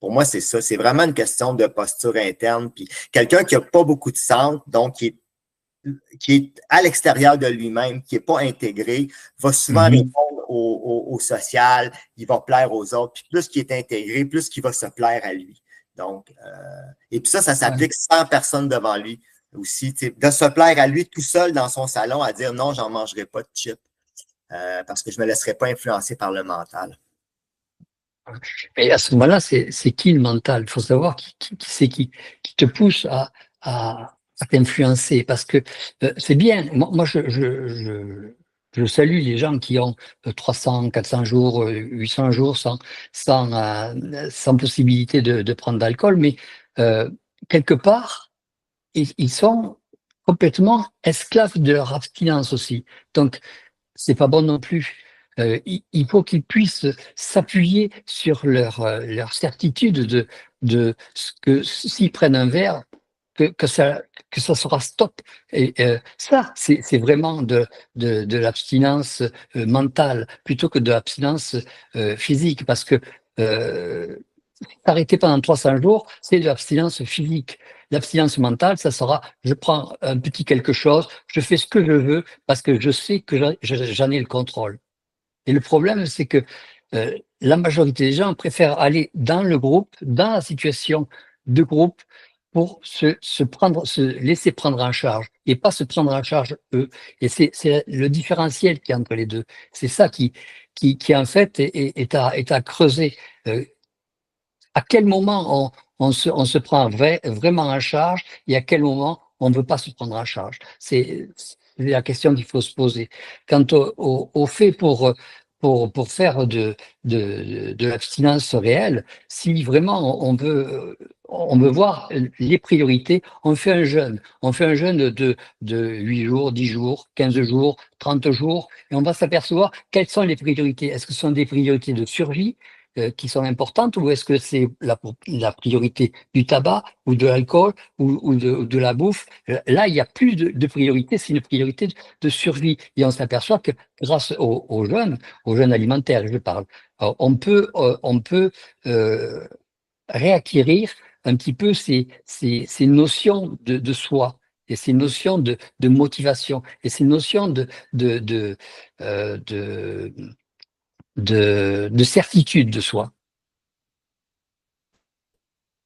pour moi, c'est ça. C'est vraiment une question de posture interne. Puis quelqu'un qui n'a pas beaucoup de centre, donc qui est à l'extérieur de lui-même, qui n'est pas intégré, va souvent répondre au social, il va plaire aux autres. Puis plus qu'il est intégré, plus qu'il va se plaire à lui. Donc, et puis ça s'applique sans personne devant lui aussi. De se plaire à lui tout seul dans son salon à dire non, j'en mangerai pas de chips parce que je ne me laisserai pas influencer par le mental. Et à ce moment-là, c'est qui le mental? Il faut savoir c'est qui te pousse à t'influencer. Parce que c'est bien. Moi je salue les gens qui ont 300, 400 jours, 800 jours sans possibilité de prendre d'alcool. Mais quelque part, ils sont complètement esclaves de leur abstinence aussi. Donc, c'est pas bon non plus. Il faut qu'ils puissent s'appuyer sur leur certitude de ce que s'ils prennent un verre, que ça sera stop. Et ça, c'est vraiment de l'abstinence mentale plutôt que de l'abstinence physique, parce que s'arrêter pendant 300 jours, c'est de l'abstinence physique. L'abstinence mentale, ça sera, je prends un petit quelque chose, je fais ce que je veux parce que je sais que j'en ai le contrôle. Et le problème, c'est que la majorité des gens préfèrent aller dans le groupe, dans la situation de groupe, pour se laisser prendre en charge et pas se prendre en charge eux. Et c'est le différentiel qui est entre les deux. C'est ça qui en fait est à creuser. À quel moment on se prend vraiment en charge et à quel moment on ne veut pas se prendre en charge. C'est la question qu'il faut se poser. Quant au fait pour faire de l'abstinence réelle, si vraiment on veut voir les priorités, on fait un jeûne. On fait un jeûne de 8 jours, 10 jours, 15 jours, 30 jours, et on va s'apercevoir quelles sont les priorités. Est-ce que ce sont des priorités de survie qui sont importantes, ou est-ce que c'est la priorité du tabac ou de l'alcool ou de la bouffe? Là, il n'y a plus de priorité, c'est une priorité de survie. Et on s'aperçoit que grâce aux jeunes alimentaires, je parle, on peut réacquérir un petit peu ces notions de soi et ces notions de motivation et ces notions de certitude de soi.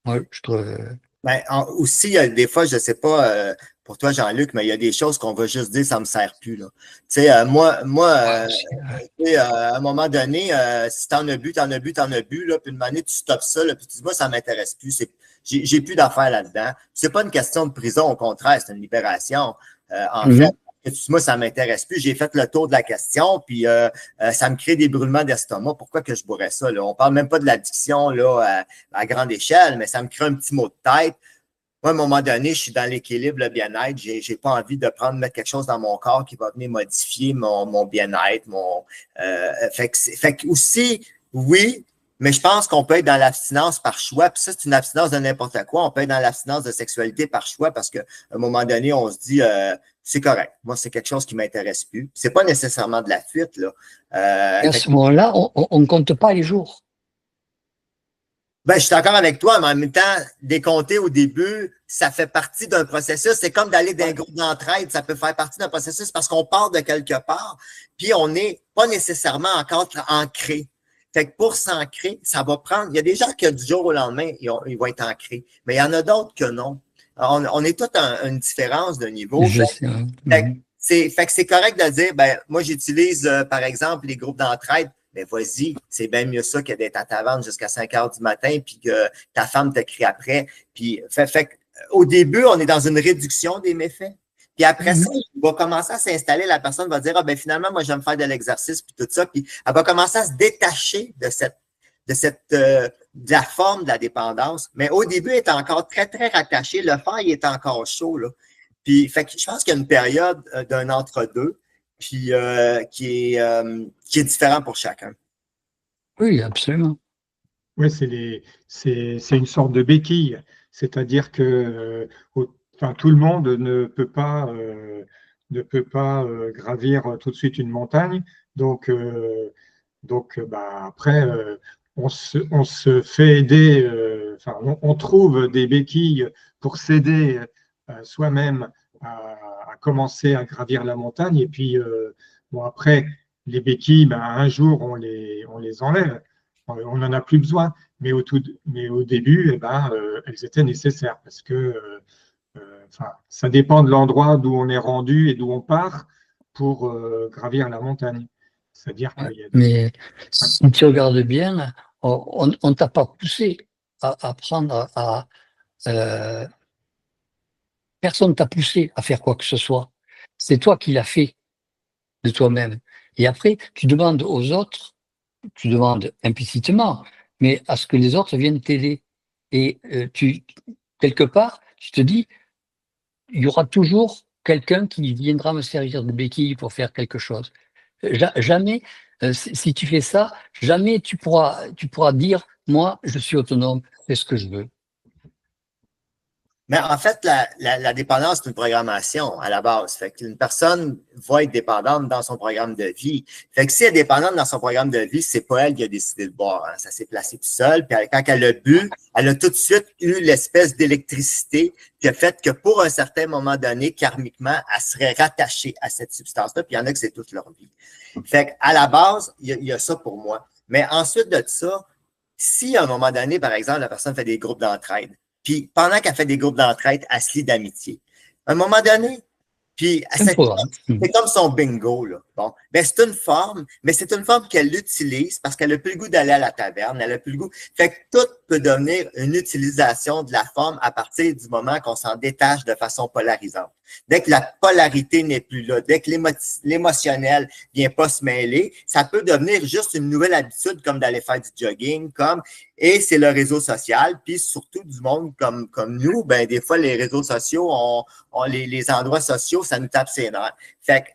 Ouais, je trouve. Ben, aussi, il y a des fois, je ne sais pas pour toi, Jean-Luc, mais il y a des choses qu'on va juste dire, ça ne me sert plus. Là. Tu sais, à un moment donné, si tu en as bu, tu en as bu, tu en as bu, là, puis une année, tu stoppes ça, là, puis tu dis, moi, ça ne m'intéresse plus. J'ai plus d'affaires là-dedans. Ce n'est pas une question de prison, au contraire, c'est une libération. En fait, moi, ça ne m'intéresse plus. J'ai fait le tour de la question, puis ça me crée des brûlements d'estomac. Pourquoi que je bourrais ça? Là? On ne parle même pas de l'addiction là, à grande échelle, mais ça me crée un petit mot de tête. Moi, à un moment donné, je suis dans l'équilibre, le bien-être. Je n'ai pas envie de mettre quelque chose dans mon corps qui va venir modifier mon bien-être. Fait que aussi, oui, mais je pense qu'on peut être dans l'abstinence par choix. Puis ça, c'est une abstinence de n'importe quoi. On peut être dans l'abstinence de sexualité par choix parce qu'à un moment donné, on se dit c'est correct. Moi, c'est quelque chose qui ne m'intéresse plus. C'est pas nécessairement de la fuite. Là. Et à ce moment-là, on ne compte pas les jours. Ben, je suis d'accord avec toi, mais en même temps, décompter au début, ça fait partie d'un processus. C'est comme d'aller dans un groupe d'entraide, ça peut faire partie d'un processus parce qu'on part de quelque part, puis on n'est pas nécessairement encore ancré. Fait que pour s'ancrer, ça va prendre. Il y a des gens qui, du jour au lendemain, ils vont être ancrés, mais il y en a d'autres que non. On est tous une différence de niveau. Fait que c'est correct de dire, ben, moi, j'utilise, par exemple, les groupes d'entraide. Mais vas-y, c'est bien mieux ça que d'être à ta vente jusqu'à 5 heures du matin puis que ta femme te crie après. Puis, au début, on est dans une réduction des méfaits. Puis après ça, il va commencer à s'installer, la personne va dire, ah ben finalement, moi, j'aime faire de l'exercice puis tout ça. Puis elle va commencer à se détacher de la forme de la dépendance. Mais au début, elle est encore très, très rattachée. Le fer, il est encore chaud, là. Puis, je pense qu'il y a une période d'un entre-deux. Puis qui est différent pour chacun. Oui, absolument. Oui, c'est une sorte de béquille, c'est-à-dire que tout le monde ne peut pas gravir tout de suite une montagne. Donc après, on se fait aider, on trouve des béquilles pour s'aider soi-même à commencer à gravir la montagne. Et puis, après, les béquilles, un jour, on les enlève. On n'en a plus besoin. mais au début, eh ben, elles étaient nécessaires parce que enfin, ça dépend de l'endroit d'où on est rendu et d'où on part pour gravir la montagne. C'est-à-dire Ouais. qu'il y a des... Mais si tu regardes bien, on ne t'a pas poussé à apprendre à... euh, personne t'a poussé à faire quoi que ce soit. C'est toi qui l'as fait de toi-même. Et après, tu demandes aux autres, tu demandes implicitement, mais à ce que les autres viennent t'aider. Et quelque part, tu te dis, il y aura toujours quelqu'un qui viendra me servir de béquille pour faire quelque chose. Jamais, si tu fais ça, jamais tu pourras dire, moi, je suis autonome, je fais ce que je veux. Mais en fait, la dépendance, c'est une programmation à la base. Fait qu'une personne va être dépendante dans son programme de vie. Fait que si elle est dépendante dans son programme de vie, c'est pas elle qui a décidé de boire. Hein. Ça s'est placé tout seul. Puis quand elle a bu, elle a tout de suite eu l'espèce d'électricité qui a fait que pour un certain moment donné, karmiquement, elle serait rattachée à cette substance-là. Puis il y en a que c'est toute leur vie. Fait qu'à la base, il y a ça pour moi. Mais ensuite de ça, si à un moment donné, par exemple, la personne fait des groupes d'entraide, puis pendant qu'elle fait des groupes d'entraide, elle se lie d'amitié. À un moment donné, puis C'est un programme. c'est comme son bingo, là. Bon, ben c'est une forme, mais c'est une forme qu'elle utilise parce qu'elle n'a plus le goût d'aller à la taverne, elle n'a plus le goût. Fait que tout peut devenir une utilisation de la forme à partir du moment qu'on s'en détache de façon polarisante. Dès que la polarité n'est plus là, dès que l'émotionnel vient pas se mêler, ça peut devenir juste une nouvelle habitude comme d'aller faire du jogging, et c'est le réseau social, puis surtout du monde comme nous, ben des fois les réseaux sociaux, les endroits sociaux, ça nous tape ses nerfs. Fait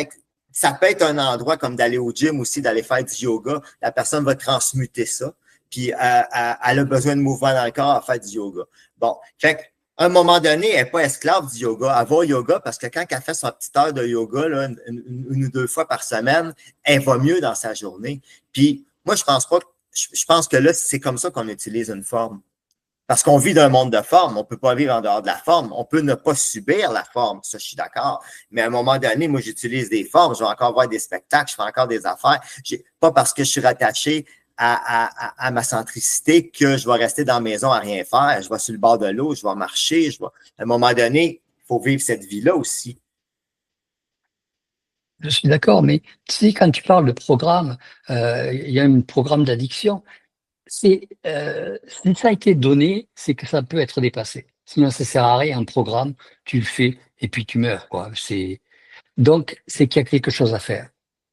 que ça peut être un endroit comme d'aller au gym aussi, d'aller faire du yoga. La personne va transmuter ça, puis elle a besoin de mouvement dans le corps à faire du yoga. Bon, fait que à un moment donné, elle n'est pas esclave du yoga. Elle va au yoga parce que quand elle fait son petite heure de yoga, là, une ou deux fois par semaine, elle va mieux dans sa journée. Puis moi, je pense pas, je pense que là, c'est comme ça qu'on utilise une forme. Parce qu'on vit d'un monde de forme, on ne peut pas vivre en dehors de la forme. On peut ne pas subir la forme, ça, je suis d'accord. Mais à un moment donné, moi, j'utilise des formes, je vais encore voir des spectacles, je fais encore des affaires. Pas parce que je suis rattaché à ma centricité que je vais rester dans la maison à rien faire. Je vais sur le bord de l'eau, je vais marcher. À un moment donné, il faut vivre cette vie-là aussi. Je suis d'accord, mais tu sais, quand tu parles de programme, il y a un programme d'addiction. Si ça a été donné, c'est que ça peut être dépassé. Sinon, ça sert à rien. Un programme, tu le fais et puis tu meurs, quoi. Donc, c'est qu'il y a quelque chose à faire.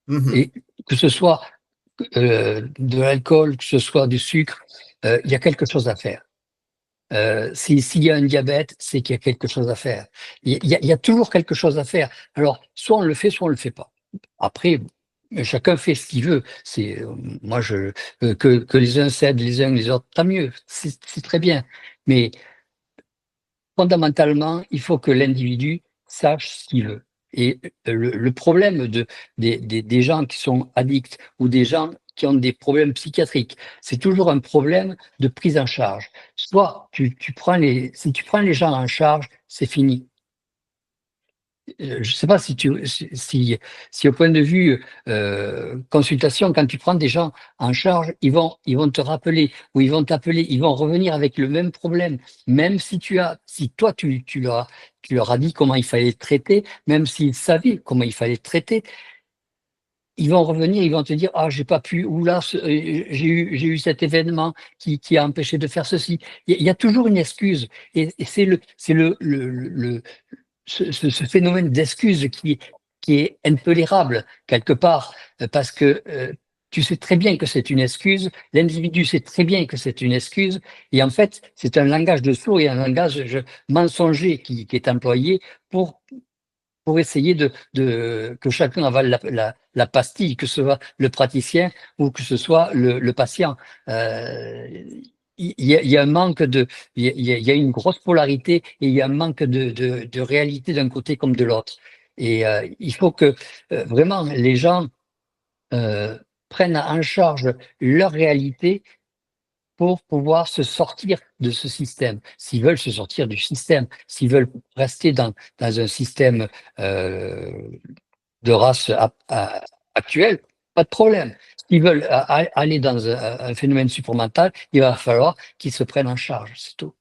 Mm-hmm. Et que ce soit de l'alcool, que ce soit du sucre, il y a quelque chose à faire. S'il y a un diabète, c'est qu'il y a quelque chose à faire. Il y a toujours quelque chose à faire. Alors, soit on le fait, soit on le fait pas. Après, chacun fait ce qu'il veut. Moi, que les uns cèdent les uns les autres, tant mieux. C'est très bien. Mais fondamentalement, il faut que l'individu sache ce qu'il veut. Et le problème des gens qui sont addicts ou des gens qui ont des problèmes psychiatriques, c'est toujours un problème de prise en charge. Soit si tu prends les gens en charge, c'est fini. Je ne sais pas si au point de vue consultation, quand tu prends des gens en charge, ils vont te rappeler ou ils vont t'appeler, ils vont revenir avec le même problème, même si toi tu leur as dit comment il fallait le traiter, même s'ils savaient comment il fallait le traiter, ils vont revenir, ils vont te dire ah j'ai pas pu ou là j'ai eu cet événement qui a empêché de faire ceci. Il y a toujours une excuse et ce phénomène d'excuse qui est intolérable quelque part, parce que tu sais très bien que c'est une excuse, l'individu sait très bien que c'est une excuse, et en fait, c'est un langage de sourd et un langage mensonger qui est employé pour essayer que chacun avale la pastille, que ce soit le praticien ou que ce soit le patient. Il y a un manque il y a une grosse polarité et il y a un manque de réalité d'un côté comme de l'autre. Et il faut que vraiment les gens prennent en charge leur réalité pour pouvoir se sortir de ce système. S'ils veulent se sortir du système, s'ils veulent rester dans un système de race actuel, pas de problème. S'ils veulent aller dans un phénomène supramental, il va falloir qu'ils se prennent en charge, c'est tout.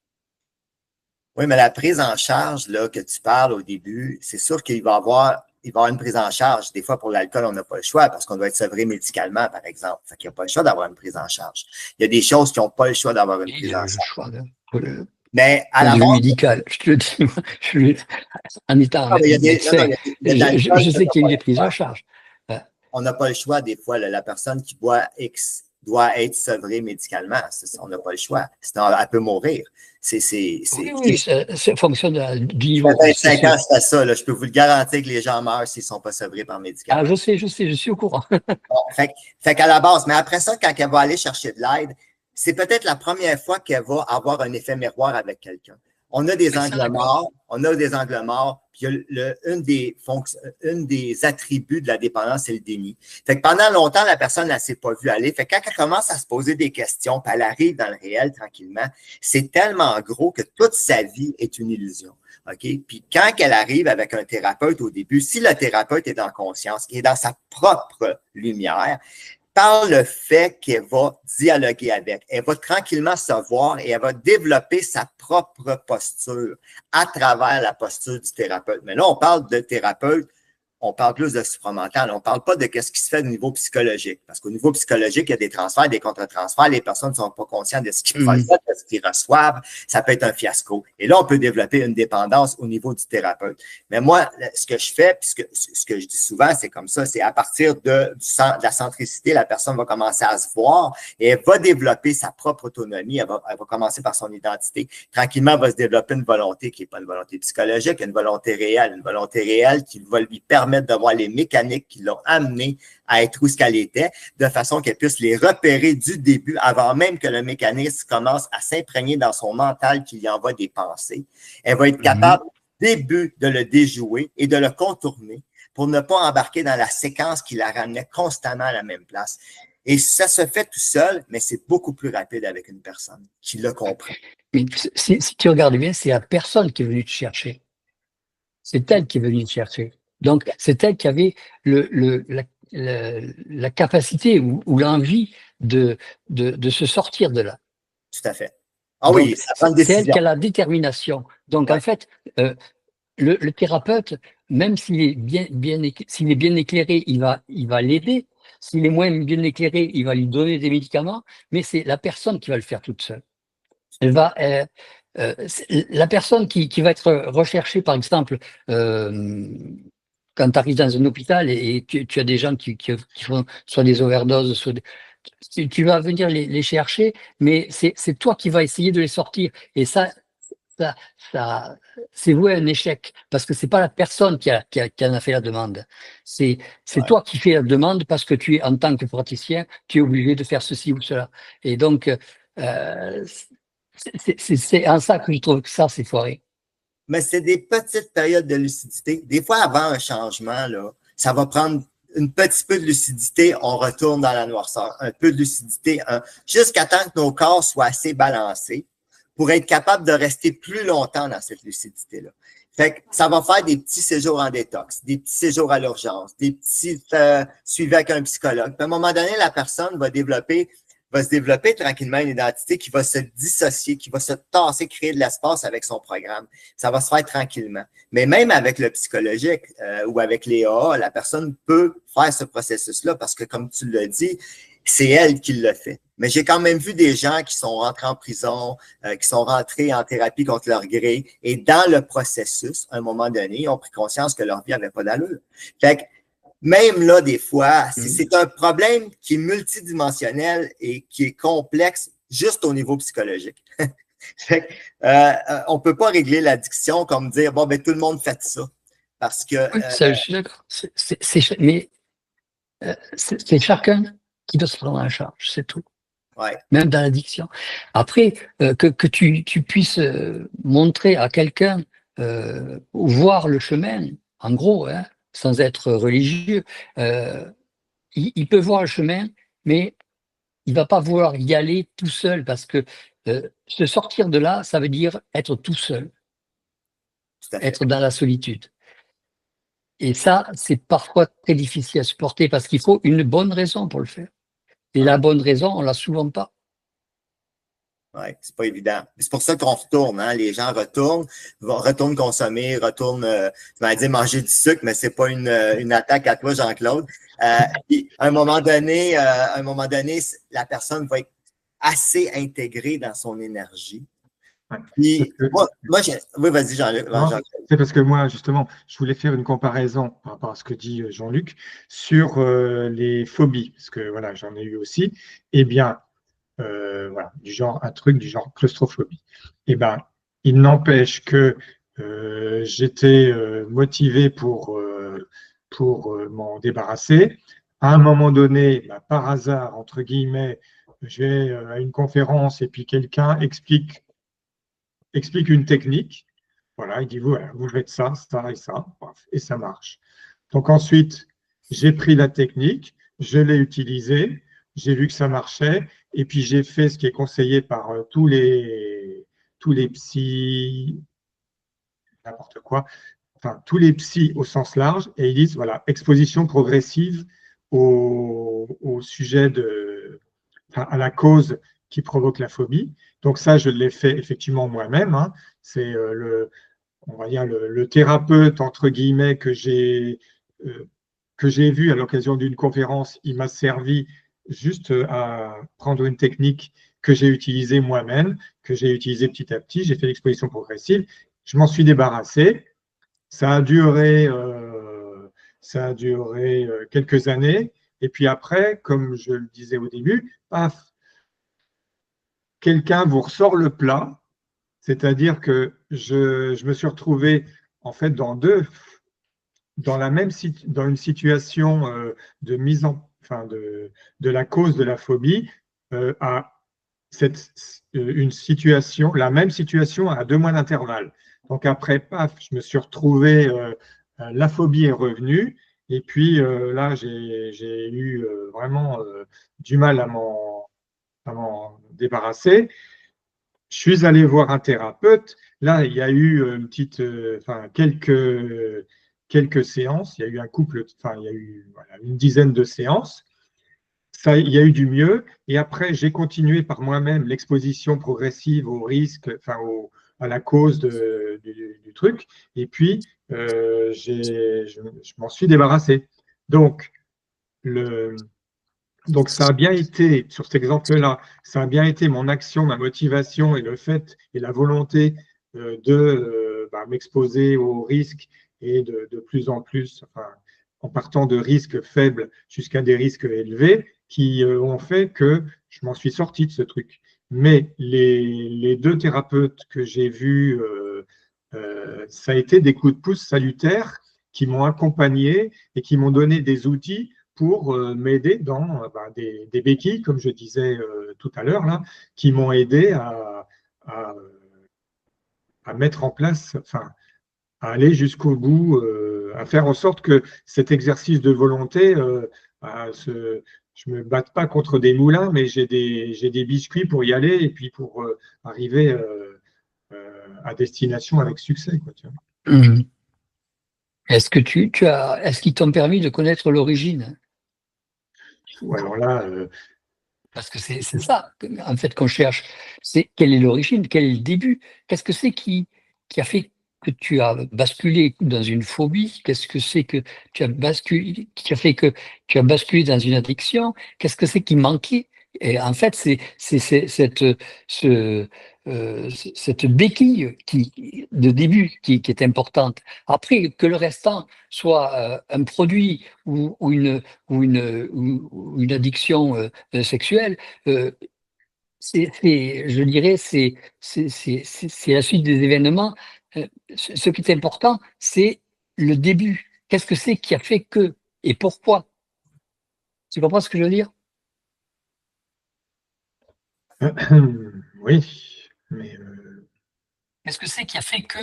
Oui, mais la prise en charge là, que tu parles au début, c'est sûr qu'il va y avoir une prise en charge. Des fois, pour l'alcool, on n'a pas le choix parce qu'on doit être sevré médicalement, par exemple. Fait qu'il n'y a pas le choix d'avoir une prise en charge. Il y a des choses qui n'ont pas le choix d'avoir une Il prise y a en le charge. choix de Mais à point la de vue base, médical, je te le dis, en étant non, mais il y a des, non, non, médecin, il y a de l'alcool je que sais t'as qu'il y a pas des le prises choix. en charge. On n'a pas le choix des fois. Là, la personne qui boit X doit être sevrée médicalement. On n'a pas le choix. Sinon, elle peut mourir. Oui, ça fonctionne du Ça niveau, fait c'est 5 ans sûr. que je fais ça. Là. Je peux vous le garantir que les gens meurent s'ils ne sont pas sevrés par Ah, médicaments. je suis au courant. Bon, fait qu'à la base, mais après ça, quand elle va aller chercher de l'aide, c'est peut-être la première fois qu'elle va avoir un effet miroir avec quelqu'un. On a des C'est ça, angles morts, puis une des attributs de la dépendance, c'est le déni. Fait que pendant longtemps, la personne ne s'est pas vue aller. Fait que quand elle commence à se poser des questions, puis elle arrive dans le réel tranquillement, c'est tellement gros que toute sa vie est une illusion. OK? Puis quand elle arrive avec un thérapeute au début, si le thérapeute est en conscience, est dans sa propre lumière, par le fait qu'elle va dialoguer avec, elle va tranquillement se voir et elle va développer sa propre posture à travers la posture du thérapeute. Mais là, on parle de thérapeute, on parle plus de supramental. On ne parle pas de ce qui se fait au niveau psychologique. Parce qu'au niveau psychologique, il y a des transferts, des contre-transferts. Les personnes ne sont pas conscientes de ce qu'ils font, de ce qu'ils reçoivent. Ça peut être un fiasco. Et là, on peut développer une dépendance au niveau du thérapeute. Mais moi, ce que je fais, puis ce que je dis souvent, c'est comme ça, c'est à partir de la centricité, la personne va commencer à se voir et elle va développer sa propre autonomie. Elle va commencer par son identité. Tranquillement, elle va se développer une volonté qui n'est pas une volonté psychologique, une volonté réelle qui va lui permettre de voir les mécaniques qui l'ont amené à être où ce qu'elle était, de façon qu'elle puisse les repérer du début, avant même que le mécanisme commence à s'imprégner dans son mental, qu'il y envoie des pensées. Elle va être capable, au début, de le déjouer et de le contourner pour ne pas embarquer dans la séquence qui la ramenait constamment à la même place. Et ça se fait tout seul, mais c'est beaucoup plus rapide avec une personne qui le comprend. Mais si tu regardes bien, c'est la personne qui est venue te chercher. C'est elle qui est venue te chercher. Donc, c'est elle qui avait la capacité ou l'envie de se sortir de là. Tout à fait. Ah donc, oui, ça prend une décision. C'est elle qui a la détermination. Donc, en fait, le thérapeute, même s'il est s'il est bien éclairé, il va l'aider. S'il est moins bien éclairé, il va lui donner des médicaments, mais c'est la personne qui va le faire toute seule. La personne qui va être recherchée, par exemple, quand tu arrives dans un hôpital et tu as des gens qui font soit des overdoses, soit tu vas venir les chercher, mais c'est toi qui vas essayer de les sortir. Et ça c'est voué à un échec, parce que c'est pas la personne qui en a fait la demande. C'est toi qui fais la demande parce que tu es, en tant que praticien, tu es obligé de faire ceci ou cela. Et donc, c'est en ça que je trouve que ça, c'est foiré. Mais c'est des petites périodes de lucidité. Des fois, avant un changement, là, ça va prendre un petit peu de lucidité, on retourne dans la noirceur. Un peu de lucidité, jusqu'à temps que nos corps soient assez balancés pour être capable de rester plus longtemps dans cette lucidité-là. Fait que ça va faire des petits séjours en détox, des petits séjours à l'urgence, des petits suivis avec un psychologue. Puis à un moment donné, la personne va se développer tranquillement une identité qui va se dissocier, qui va se tasser, créer de l'espace avec son programme. Ça va se faire tranquillement. Mais même avec le psychologique ou avec les AA, la personne peut faire ce processus-là parce que, comme tu l'as dit, c'est elle qui le fait. Mais j'ai quand même vu des gens qui sont rentrés en prison, qui sont rentrés en thérapie contre leur gré, et dans le processus, à un moment donné, ils ont pris conscience que leur vie n'avait pas d'allure. Fait que même là, des fois, c'est un problème qui est multidimensionnel et qui est complexe juste au niveau psychologique. Fait que, on ne peut pas régler l'addiction comme dire, bon, ben tout le monde fait ça. Parce que. Oui, ça, je suis d'accord. Mais c'est chacun qui doit se prendre en charge, c'est tout. Ouais. Même dans l'addiction. Après, que tu puisses montrer à quelqu'un, voir le chemin, en gros, hein, sans être religieux, il peut voir le chemin, mais il va pas vouloir y aller tout seul, parce que se sortir de là, ça veut dire être tout seul, Tout à fait. être dans la solitude. Et ça, c'est parfois très difficile à supporter parce qu'il faut une bonne raison pour le faire. Et la bonne raison, on l'a souvent pas. Oui, c'est pas évident. C'est pour ça qu'on retourne, hein? Les gens retournent consommer, retournent, je vais dire manger du sucre, mais c'est pas une attaque à toi, Jean-Claude. Puis, à un moment donné, la personne va être assez intégrée dans son énergie. Puis, oui, vas-y, Jean-Luc. C'est parce que moi, justement, je voulais faire une comparaison par rapport à ce que dit Jean-Luc sur les phobies, parce que voilà, j'en ai eu aussi. Eh bien, voilà, un truc du genre claustrophobie. Eh ben, il n'empêche que j'étais motivé pour m'en débarrasser. À un moment donné, bah, par hasard, entre guillemets, je vais à une conférence et puis quelqu'un explique une technique. Voilà, il dit, voilà, vous faites ça, ça et ça, et ça marche. Donc ensuite, j'ai pris la technique, je l'ai utilisée, j'ai vu que ça marchait, et puis j'ai fait ce qui est conseillé par tous les psys, n'importe quoi, enfin tous les psys au sens large, et ils disent, voilà, exposition progressive au sujet enfin, à la cause qui provoque la phobie. Donc ça, je l'ai fait effectivement moi-même. Hein. C'est on va dire le thérapeute entre guillemets que j'ai vu à l'occasion d'une conférence. Il m'a servi juste à prendre une technique que j'ai utilisée moi-même, que j'ai utilisée petit à petit. J'ai fait l'exposition progressive. Je m'en suis débarrassé. Ça a duré, quelques années. Et puis après, comme je le disais au début, paf, quelqu'un vous ressort le plat, c'est-à-dire que je me suis retrouvé en fait dans une situation de enfin de la cause de la phobie à une situation, la même situation à 2 mois d'intervalle. Donc après, paf, je me suis retrouvé, la phobie est revenue, et puis là, j'ai eu vraiment du mal à m'en débarrasser. Je suis allé voir un thérapeute. Là, il y a eu enfin, quelques séances. Il y a eu un couple, enfin, il y a eu voilà, une dizaine de séances. Ça, il y a eu du mieux. Et après, j'ai continué par moi-même l'exposition progressive au risque, enfin, à la cause du truc. Et puis, je m'en suis débarrassé. Donc, le, donc, ça a bien été, sur cet exemple-là, ça a bien été mon action, ma motivation et le fait et la volonté de m'exposer aux risques et de plus en plus, enfin, en partant de risques faibles jusqu'à des risques élevés, qui ont fait que je m'en suis sorti de ce truc. Mais les 2 thérapeutes que j'ai vus, ça a été des coups de pouce salutaires qui m'ont accompagné et qui m'ont donné des outils pour m'aider dans des béquilles, comme je disais tout à l'heure, là, qui m'ont aidé à, à mettre en place, enfin, à aller jusqu'au bout, à faire en sorte que cet exercice de volonté, je ne me batte pas contre des moulins, mais j'ai des biscuits pour y aller et puis pour arriver à destination avec succès. Quoi, tu vois. Mmh. Est-ce que est-ce qu'ils t'ont permis de connaître l'origine? Alors là, Parce que c'est ça, en fait, qu'on cherche. C'est quelle est l'origine, quel est le début? Qu'est-ce que c'est qui a fait que tu as basculé dans une phobie? Qu'est-ce que c'est que tu as basculé, qui a fait que tu as basculé dans une addiction? Qu'est-ce que c'est qui manquait? Et en fait, c'est ce, cette béquille de début qui est importante. Après, que le restant soit un produit ou une addiction sexuelle, je dirais, c'est la suite des événements. Ce qui est important, c'est le début. Qu'est-ce que c'est qui a fait que et pourquoi? Tu comprends ce que je veux dire? oui, mais Qu'est-ce que c'est qui a fait que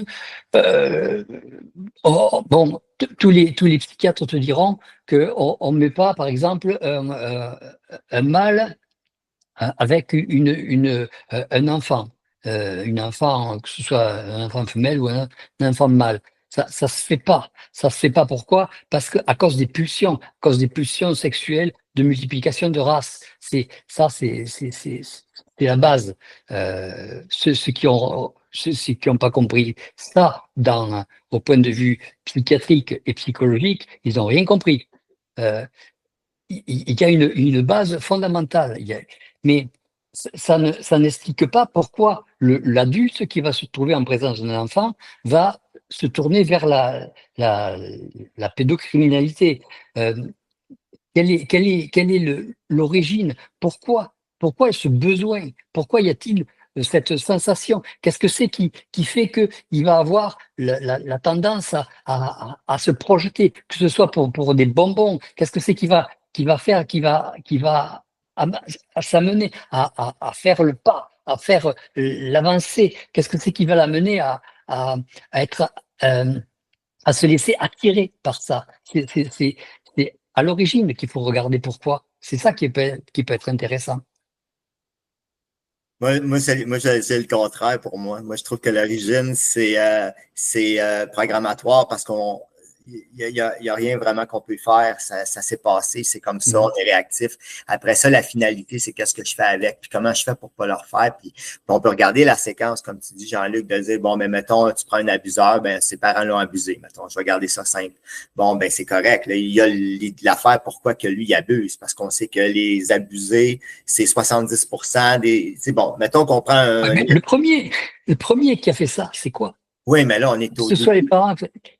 bon, tous les psychiatres te diront qu'on ne met pas, par exemple, un mâle avec un enfant, que ce soit un enfant femelle ou un enfant mâle. Ça se fait pas. Ça se fait pas. Pourquoi? Parce que à cause des pulsions sexuelles de multiplication de races. C'est la base. Ceux qui ont pas compris ça au point de vue psychiatrique et psychologique, ils ont rien compris. Euh, il y a une base fondamentale. Mais ça n'explique pas pourquoi l'adulte qui va se trouver en présence d'un enfant va se tourner vers la, la pédocriminalité. Euh, quelle est l'origine? Pourquoi ce besoin? Pourquoi y a-t-il cette sensation? Qu'est-ce que c'est qui fait qu'il va avoir la tendance à se projeter, que ce soit pour des bonbons? Qu'est-ce que c'est qui va faire, qui va am- à s'amener à faire le pas, à faire l'avancée? Qu'est-ce que c'est qui va l'amener à être à se laisser attirer par ça? C'est à l'origine qu'il faut regarder pourquoi. C'est ça qui peut être intéressant. C'est le contraire pour moi. Moi, je trouve que l'origine, c'est programmatoire parce qu'on y a rien vraiment qu'on peut faire. Ça s'est passé, c'est comme ça, on est réactif. Après ça, la finalité, c'est qu'est-ce que je fais avec, puis comment je fais pour pas le refaire. Puis on peut regarder la séquence, comme tu dis, Jean-Luc, de dire, bon, mais mettons, tu prends un abuseur, ben ses parents l'ont abusé. Mettons, je vais garder ça simple. Bon, ben c'est correct. Là, il y a l'affaire pourquoi que lui il abuse, parce qu'on sait que les abusés, c'est 70% des. C'est bon, mettons qu'on prend Ouais, un. mais le premier qui a fait ça, c'est quoi? Oui, mais là, on est au Ce sont les début. parents. Au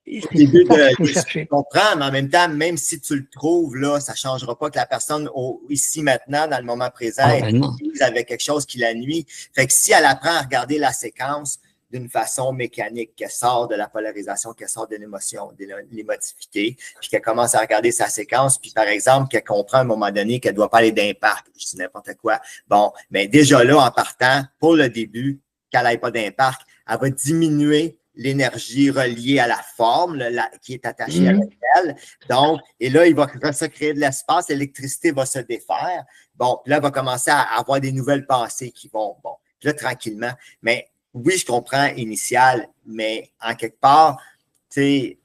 C'est début ça qu'il faut je chercher. comprends, mais en même temps, même si tu le trouves, là, ça ne changera pas que la personne, ici, maintenant, dans le moment présent, Ah est ben non. prise avec quelque chose qui la nuit. Fait que si elle apprend à regarder la séquence d'une façon mécanique, qu'elle sort de la polarisation, qu'elle sort de l'émotion, de l'émotivité, puis qu'elle commence à regarder sa séquence, puis par exemple, qu'elle comprend à un moment donné qu'elle ne doit pas aller d'impact, je dis n'importe quoi. Bon, mais déjà là, en partant, pour le début, qu'elle n'aille pas d'impact, elle va diminuer l'énergie reliée à la forme qui est attachée avec elle. Donc, et là, il va se créer de l'espace, l'électricité va se défaire. Bon, puis là, elle va commencer à avoir des nouvelles pensées qui vont, bon, puis là, tranquillement. Mais oui, je comprends initial, mais en quelque part, tu sais,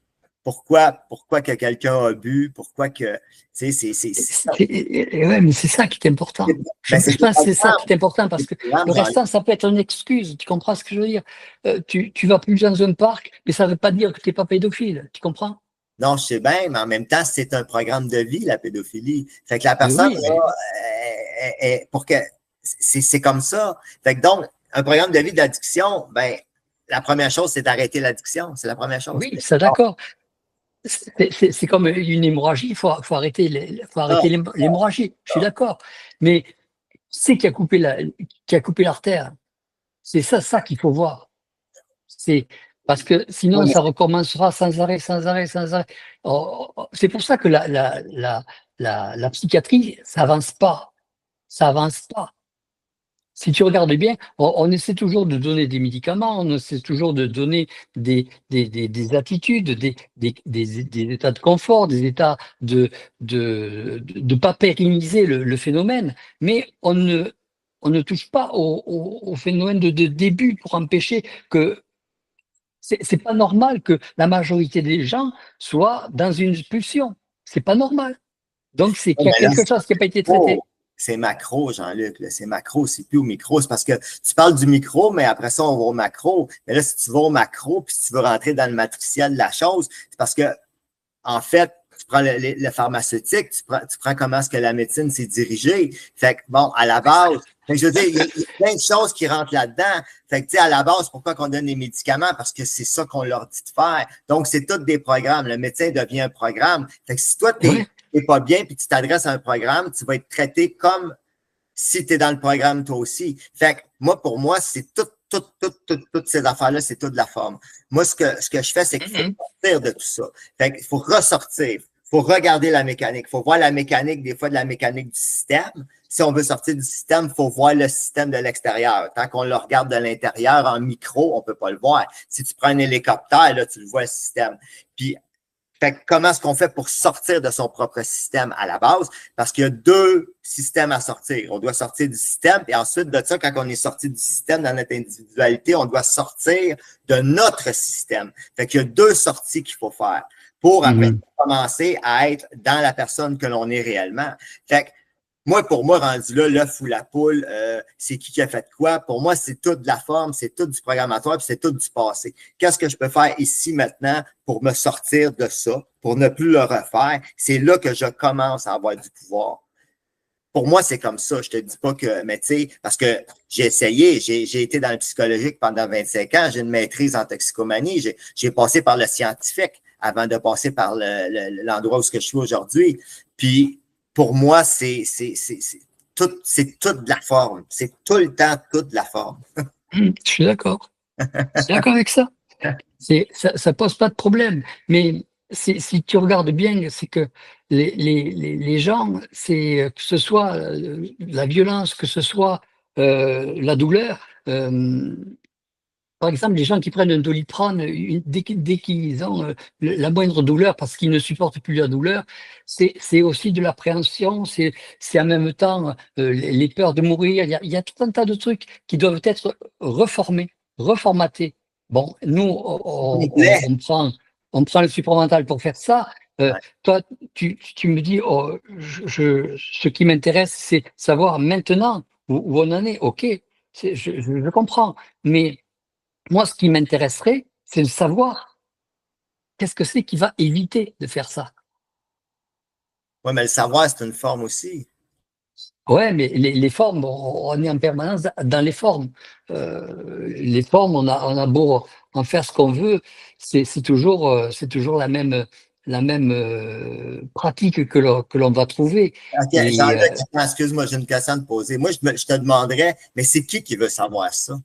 pourquoi que quelqu'un a bu, pourquoi que, tu sais, Ouais, mais c'est ça qui est important. Je ben, c'est pense que c'est ça programme, qui est important parce que le restant, ça peut être une excuse. Tu comprends ce que je veux dire? Tu vas plus dans un parc, mais ça ne veut pas dire que tu n'es pas pédophile. Tu comprends? non, je sais bien, mais en même temps, c'est un programme de vie, la pédophilie. Fait que la Mais personne, oui, mais là, pour que c'est comme ça. Fait que donc, un programme de vie d'addiction, ben, la première chose, c'est d'arrêter l'addiction. C'est la première chose. oui, ça d'accord. C'est comme une hémorragie, faut arrêter faut Ah, arrêter l'hémorragie. Je suis d'accord. Mais c'est qui a coupé l'artère. C'est ça qu'il faut voir. C'est parce que sinon ouais, mais ça recommencera sans arrêt, sans arrêt, sans arrêt. C'est pour ça que la psychiatrie, ça avance pas. Ça avance pas. Si tu regardes bien, on essaie toujours de donner des médicaments, on essaie toujours de donner des attitudes, des états de confort, des états de pas pérenniser le phénomène, mais on ne touche pas au phénomène de début pour empêcher que c'est pas normal que la majorité des gens soient dans une pulsion. C'est pas normal. Donc c'est qu'il y a là, quelque chose qui n'a pas été traité. oh, c'est macro, Jean-Luc. C'est macro, c'est plus au micro. C'est parce que tu parles du micro, mais après ça, on va au macro. Mais là, si tu vas au macro, puis si tu veux rentrer dans le matriciel de la chose, c'est parce que en fait, tu prends le pharmaceutique, tu prends comment est-ce que la médecine s'est dirigée. Fait que, bon, à la base, fait que je veux dire, il y a plein de choses qui rentrent là-dedans. Fait que, tu sais, à la base, pourquoi qu'on donne les médicaments? Parce que c'est ça qu'on leur dit de faire. Donc, c'est tous des programmes. Le médecin devient un programme. Fait que si toi, Ouais. t'es pas bien puis tu t'adresses à un programme, tu vas être traité comme si tu es dans le programme toi aussi. Fait que, moi, pour moi, c'est toutes ces affaires-là, c'est toute la forme. Moi, ce que je fais, c'est qu'il faut sortir de tout ça. Fait qu'il faut ressortir. Il faut regarder la mécanique. Il faut voir la mécanique, des fois, de la mécanique du système. Si on veut sortir du système, il faut voir le système de l'extérieur. Tant qu'on le regarde de l'intérieur en micro, on ne peut pas le voir. Si tu prends un hélicoptère, là, tu le vois le système. Puis, Fait que comment est-ce qu'on fait pour sortir de son propre système à la base? Parce qu'il y a deux systèmes à sortir. On doit sortir du système, et ensuite de ça, quand on est sorti du système dans notre individualité, on doit sortir de notre système. Fait qu'il y a deux sorties qu'il faut faire pour après commencer à être dans la personne que l'on est réellement. Fait que moi, pour moi, rendu là, l'œuf ou la poule, c'est qui a fait quoi? Pour moi, c'est tout de la forme, c'est tout du programmatoire, puis c'est tout du passé. Qu'est-ce que je peux faire ici maintenant pour me sortir de ça, pour ne plus le refaire? C'est là que je commence à avoir du pouvoir. Pour moi, c'est comme ça. Je te dis pas que, mais tu sais, parce que j'ai essayé, j'ai été dans le psychologique pendant 25 ans, j'ai une maîtrise en toxicomanie, j'ai passé par le scientifique avant de passer par l'endroit où je suis aujourd'hui. Puis, pour moi, c'est toute de la forme. C'est tout le temps toute de la forme. Je suis d'accord. Je suis d'accord avec ça. Ça pose pas de problème. Mais si tu regardes bien, c'est que les gens, que ce soit la violence, que ce soit la douleur, par exemple, les gens qui prennent un Doliprane, dès qu'ils ont la moindre douleur parce qu'ils ne supportent plus la douleur, c'est aussi de l'appréhension, c'est en même temps les peurs de mourir. Il y a tout un tas de trucs qui doivent être reformés, reformatés. Bon, nous, on prend le supramental pour faire ça. Toi, tu me dis, oh, ce qui m'intéresse, c'est savoir maintenant où on en est. OK, je comprends, mais moi, ce qui m'intéresserait, c'est de savoir qu'est-ce que c'est qui va éviter de faire ça. Oui, mais le savoir, c'est une forme aussi. Ouais, mais les formes, on est en permanence dans les formes. Les formes, on a beau en faire ce qu'on veut, c'est toujours la même pratique que l'on va trouver. OK, excuse-moi, j'ai une question à te poser. Moi, je te demanderais, mais c'est qui veut savoir ça?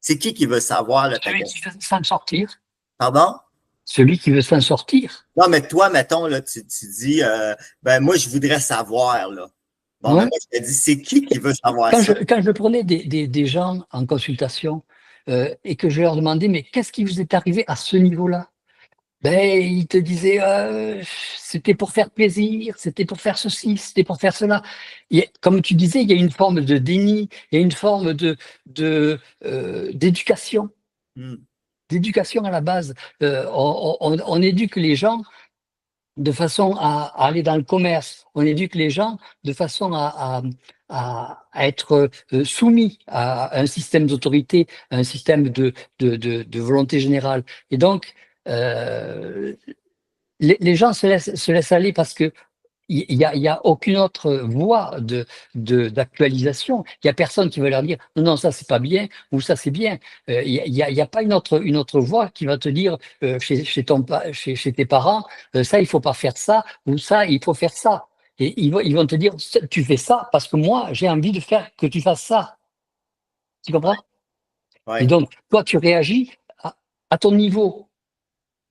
C'est qui veut savoir le Celui qui veut s'en sortir. Pardon? Celui qui veut s'en sortir. Non, mais toi, mettons, là, tu dis, ben moi, je voudrais savoir, là. Bon, Ouais. ben, moi, je te dis, c'est qui veut savoir quand ça? quand je prenais des gens en consultation et que je leur demandais, mais qu'est-ce qui vous est arrivé à ce niveau-là? Ben, ils te disaient, c'était pour faire plaisir, c'était pour faire ceci, c'était pour faire cela. Comme tu disais, il y a une forme de déni, il y a une forme d'éducation. D'éducation à la base. On éduque les gens de façon à aller dans le commerce. On éduque les gens de façon à être soumis à un système d'autorité, à un système de volonté générale. Et donc, les gens se laissent aller parce que il y a aucune autre voie d'actualisation. Il y a personne qui va leur dire non, non, ça c'est pas bien ou ça c'est bien. Il y a pas une autre voie qui va te dire chez tes parents ça il faut pas faire ça ou ça il faut faire ça. Et ils vont te dire tu fais ça parce que moi j'ai envie de faire que tu fasses ça. Tu comprends? Ouais. Et donc toi tu réagis à ton niveau.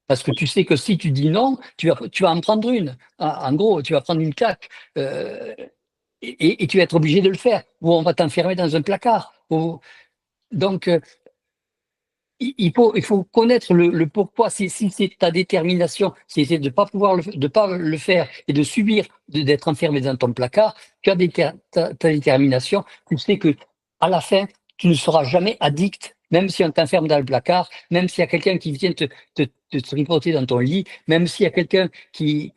Parce que tu sais que si tu dis non, tu vas en prendre une. En gros, tu vas prendre une claque et tu vas être obligé de le faire. Ou on va t'enfermer dans un placard. Donc, il faut connaître le pourquoi. Si c'est ta détermination, si c'est de pas le faire et de subir, d'être enfermé dans ton placard, tu as ta détermination. Tu sais que à la fin, tu ne seras jamais addict, même si on t'enferme dans le placard, même s'il y a quelqu'un qui vient te tripoter dans ton lit, même s'il y a quelqu'un qui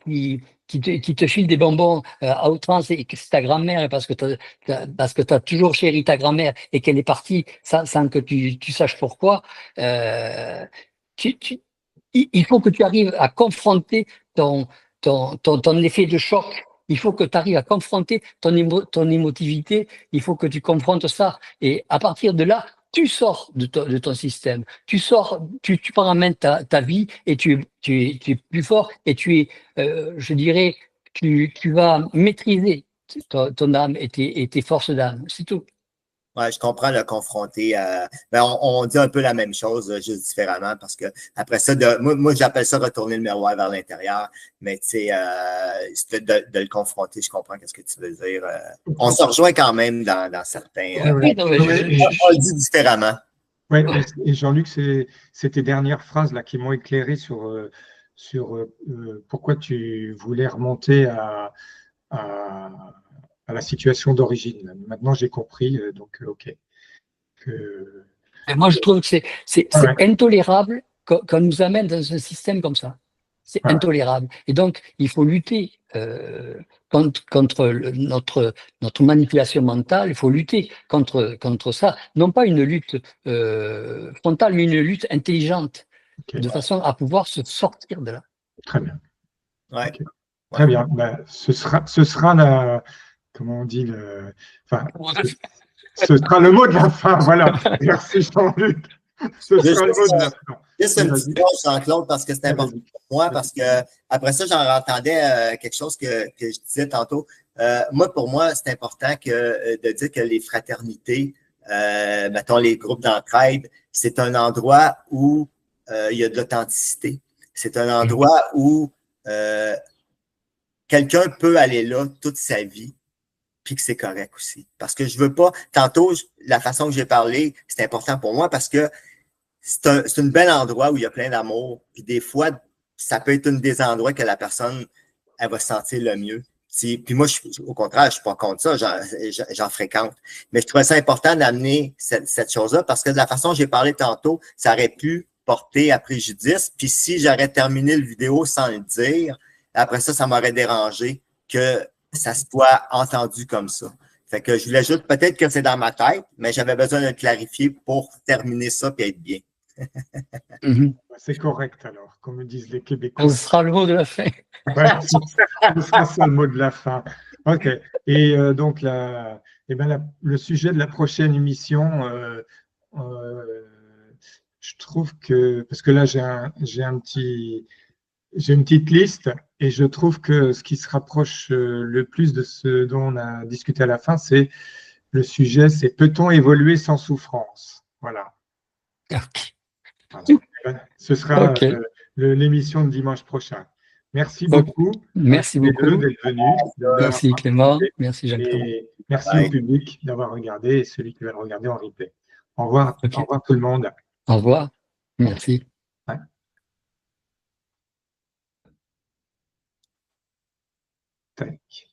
te file des bonbons à outrance et que c'est ta grand-mère et parce que tu as toujours chéri ta grand-mère et qu'elle est partie sans que tu saches pourquoi, euh, il faut que tu arrives à confronter ton effet de choc. Il faut que tu arrives à confronter ton émotivité. Il faut que tu confrontes ça. Et à partir de là, tu sors de ton système. Tu sors, tu prends en main ta vie et tu es plus fort et je dirais, tu vas maîtriser ton âme et tes forces d'âme. C'est tout. Ouais, je comprends le confronter. Ben on dit un peu la même chose, juste différemment, parce que après ça, moi j'appelle ça retourner le miroir vers l'intérieur, mais tu sais, de le confronter, je comprends ce que tu veux dire. On se rejoint quand même dans certains. Oui, non, mais on le dit différemment. Ouais, et Jean-Luc, c'est tes dernières phrases là qui m'ont éclairé pourquoi tu voulais remonter à, à la situation d'origine. Maintenant, j'ai compris, donc OK. Et moi, je trouve que c'est Ouais. intolérable qu'on nous amène dans un système comme ça. C'est Ouais. intolérable. Et donc, il faut lutter contre notre manipulation mentale. Il faut lutter contre ça. Non pas une lutte frontale, mais une lutte intelligente, OK. de façon à pouvoir se sortir de là. Très bien. Ouais. OK. Très bien. Ben, ce sera comment on dit ce sera le mot de la fin. Voilà. Merci Jean-Luc. Ce sera le mot de la fin. Juste une petite chose, Jean-Claude, parce que c'est important pour moi, parce que après ça, j'en entendais quelque chose que je disais tantôt. Pour moi, c'est important de dire que les fraternités, mettons les groupes d'entraide, c'est un endroit où il y a de l'authenticité. C'est un endroit où quelqu'un peut aller là toute sa vie, puis que c'est correct aussi. Parce que je veux pas, tantôt, la façon que j'ai parlé, c'est important pour moi parce que c'est un bel endroit où il y a plein d'amour. Puis des fois, ça peut être un des endroits que la personne, elle va se sentir le mieux. Puis moi, au contraire, je suis pas contre ça, j'en fréquente. Mais je trouvais ça important d'amener cette chose-là parce que de la façon dont j'ai parlé tantôt, ça aurait pu porter à préjudice. Puis si j'aurais terminé le vidéo sans le dire, après ça m'aurait dérangé que ça soit entendu comme ça. Fait que je voulais juste, peut-être que c'est dans ma tête, mais j'avais besoin de le clarifier pour terminer ça et être bien. C'est correct alors, comme disent les Québécois. Ce sera le mot de la fin. Ouais, ce sera ça le mot de la fin. OK. Et donc, le sujet de la prochaine émission, je trouve que, parce que là, j'ai une petite liste et je trouve que ce qui se rapproche le plus de ce dont on a discuté à la fin, c'est le sujet, c'est peut-on évoluer sans souffrance? Voilà. Ce sera l'émission de dimanche prochain. Merci beaucoup. Merci beaucoup. D'être venus. Merci Clément. Merci Jean-Claude. Et merci au public d'avoir regardé et celui qui va le regarder en replay. Au revoir. Au revoir tout le monde. Au revoir. Merci. Tac.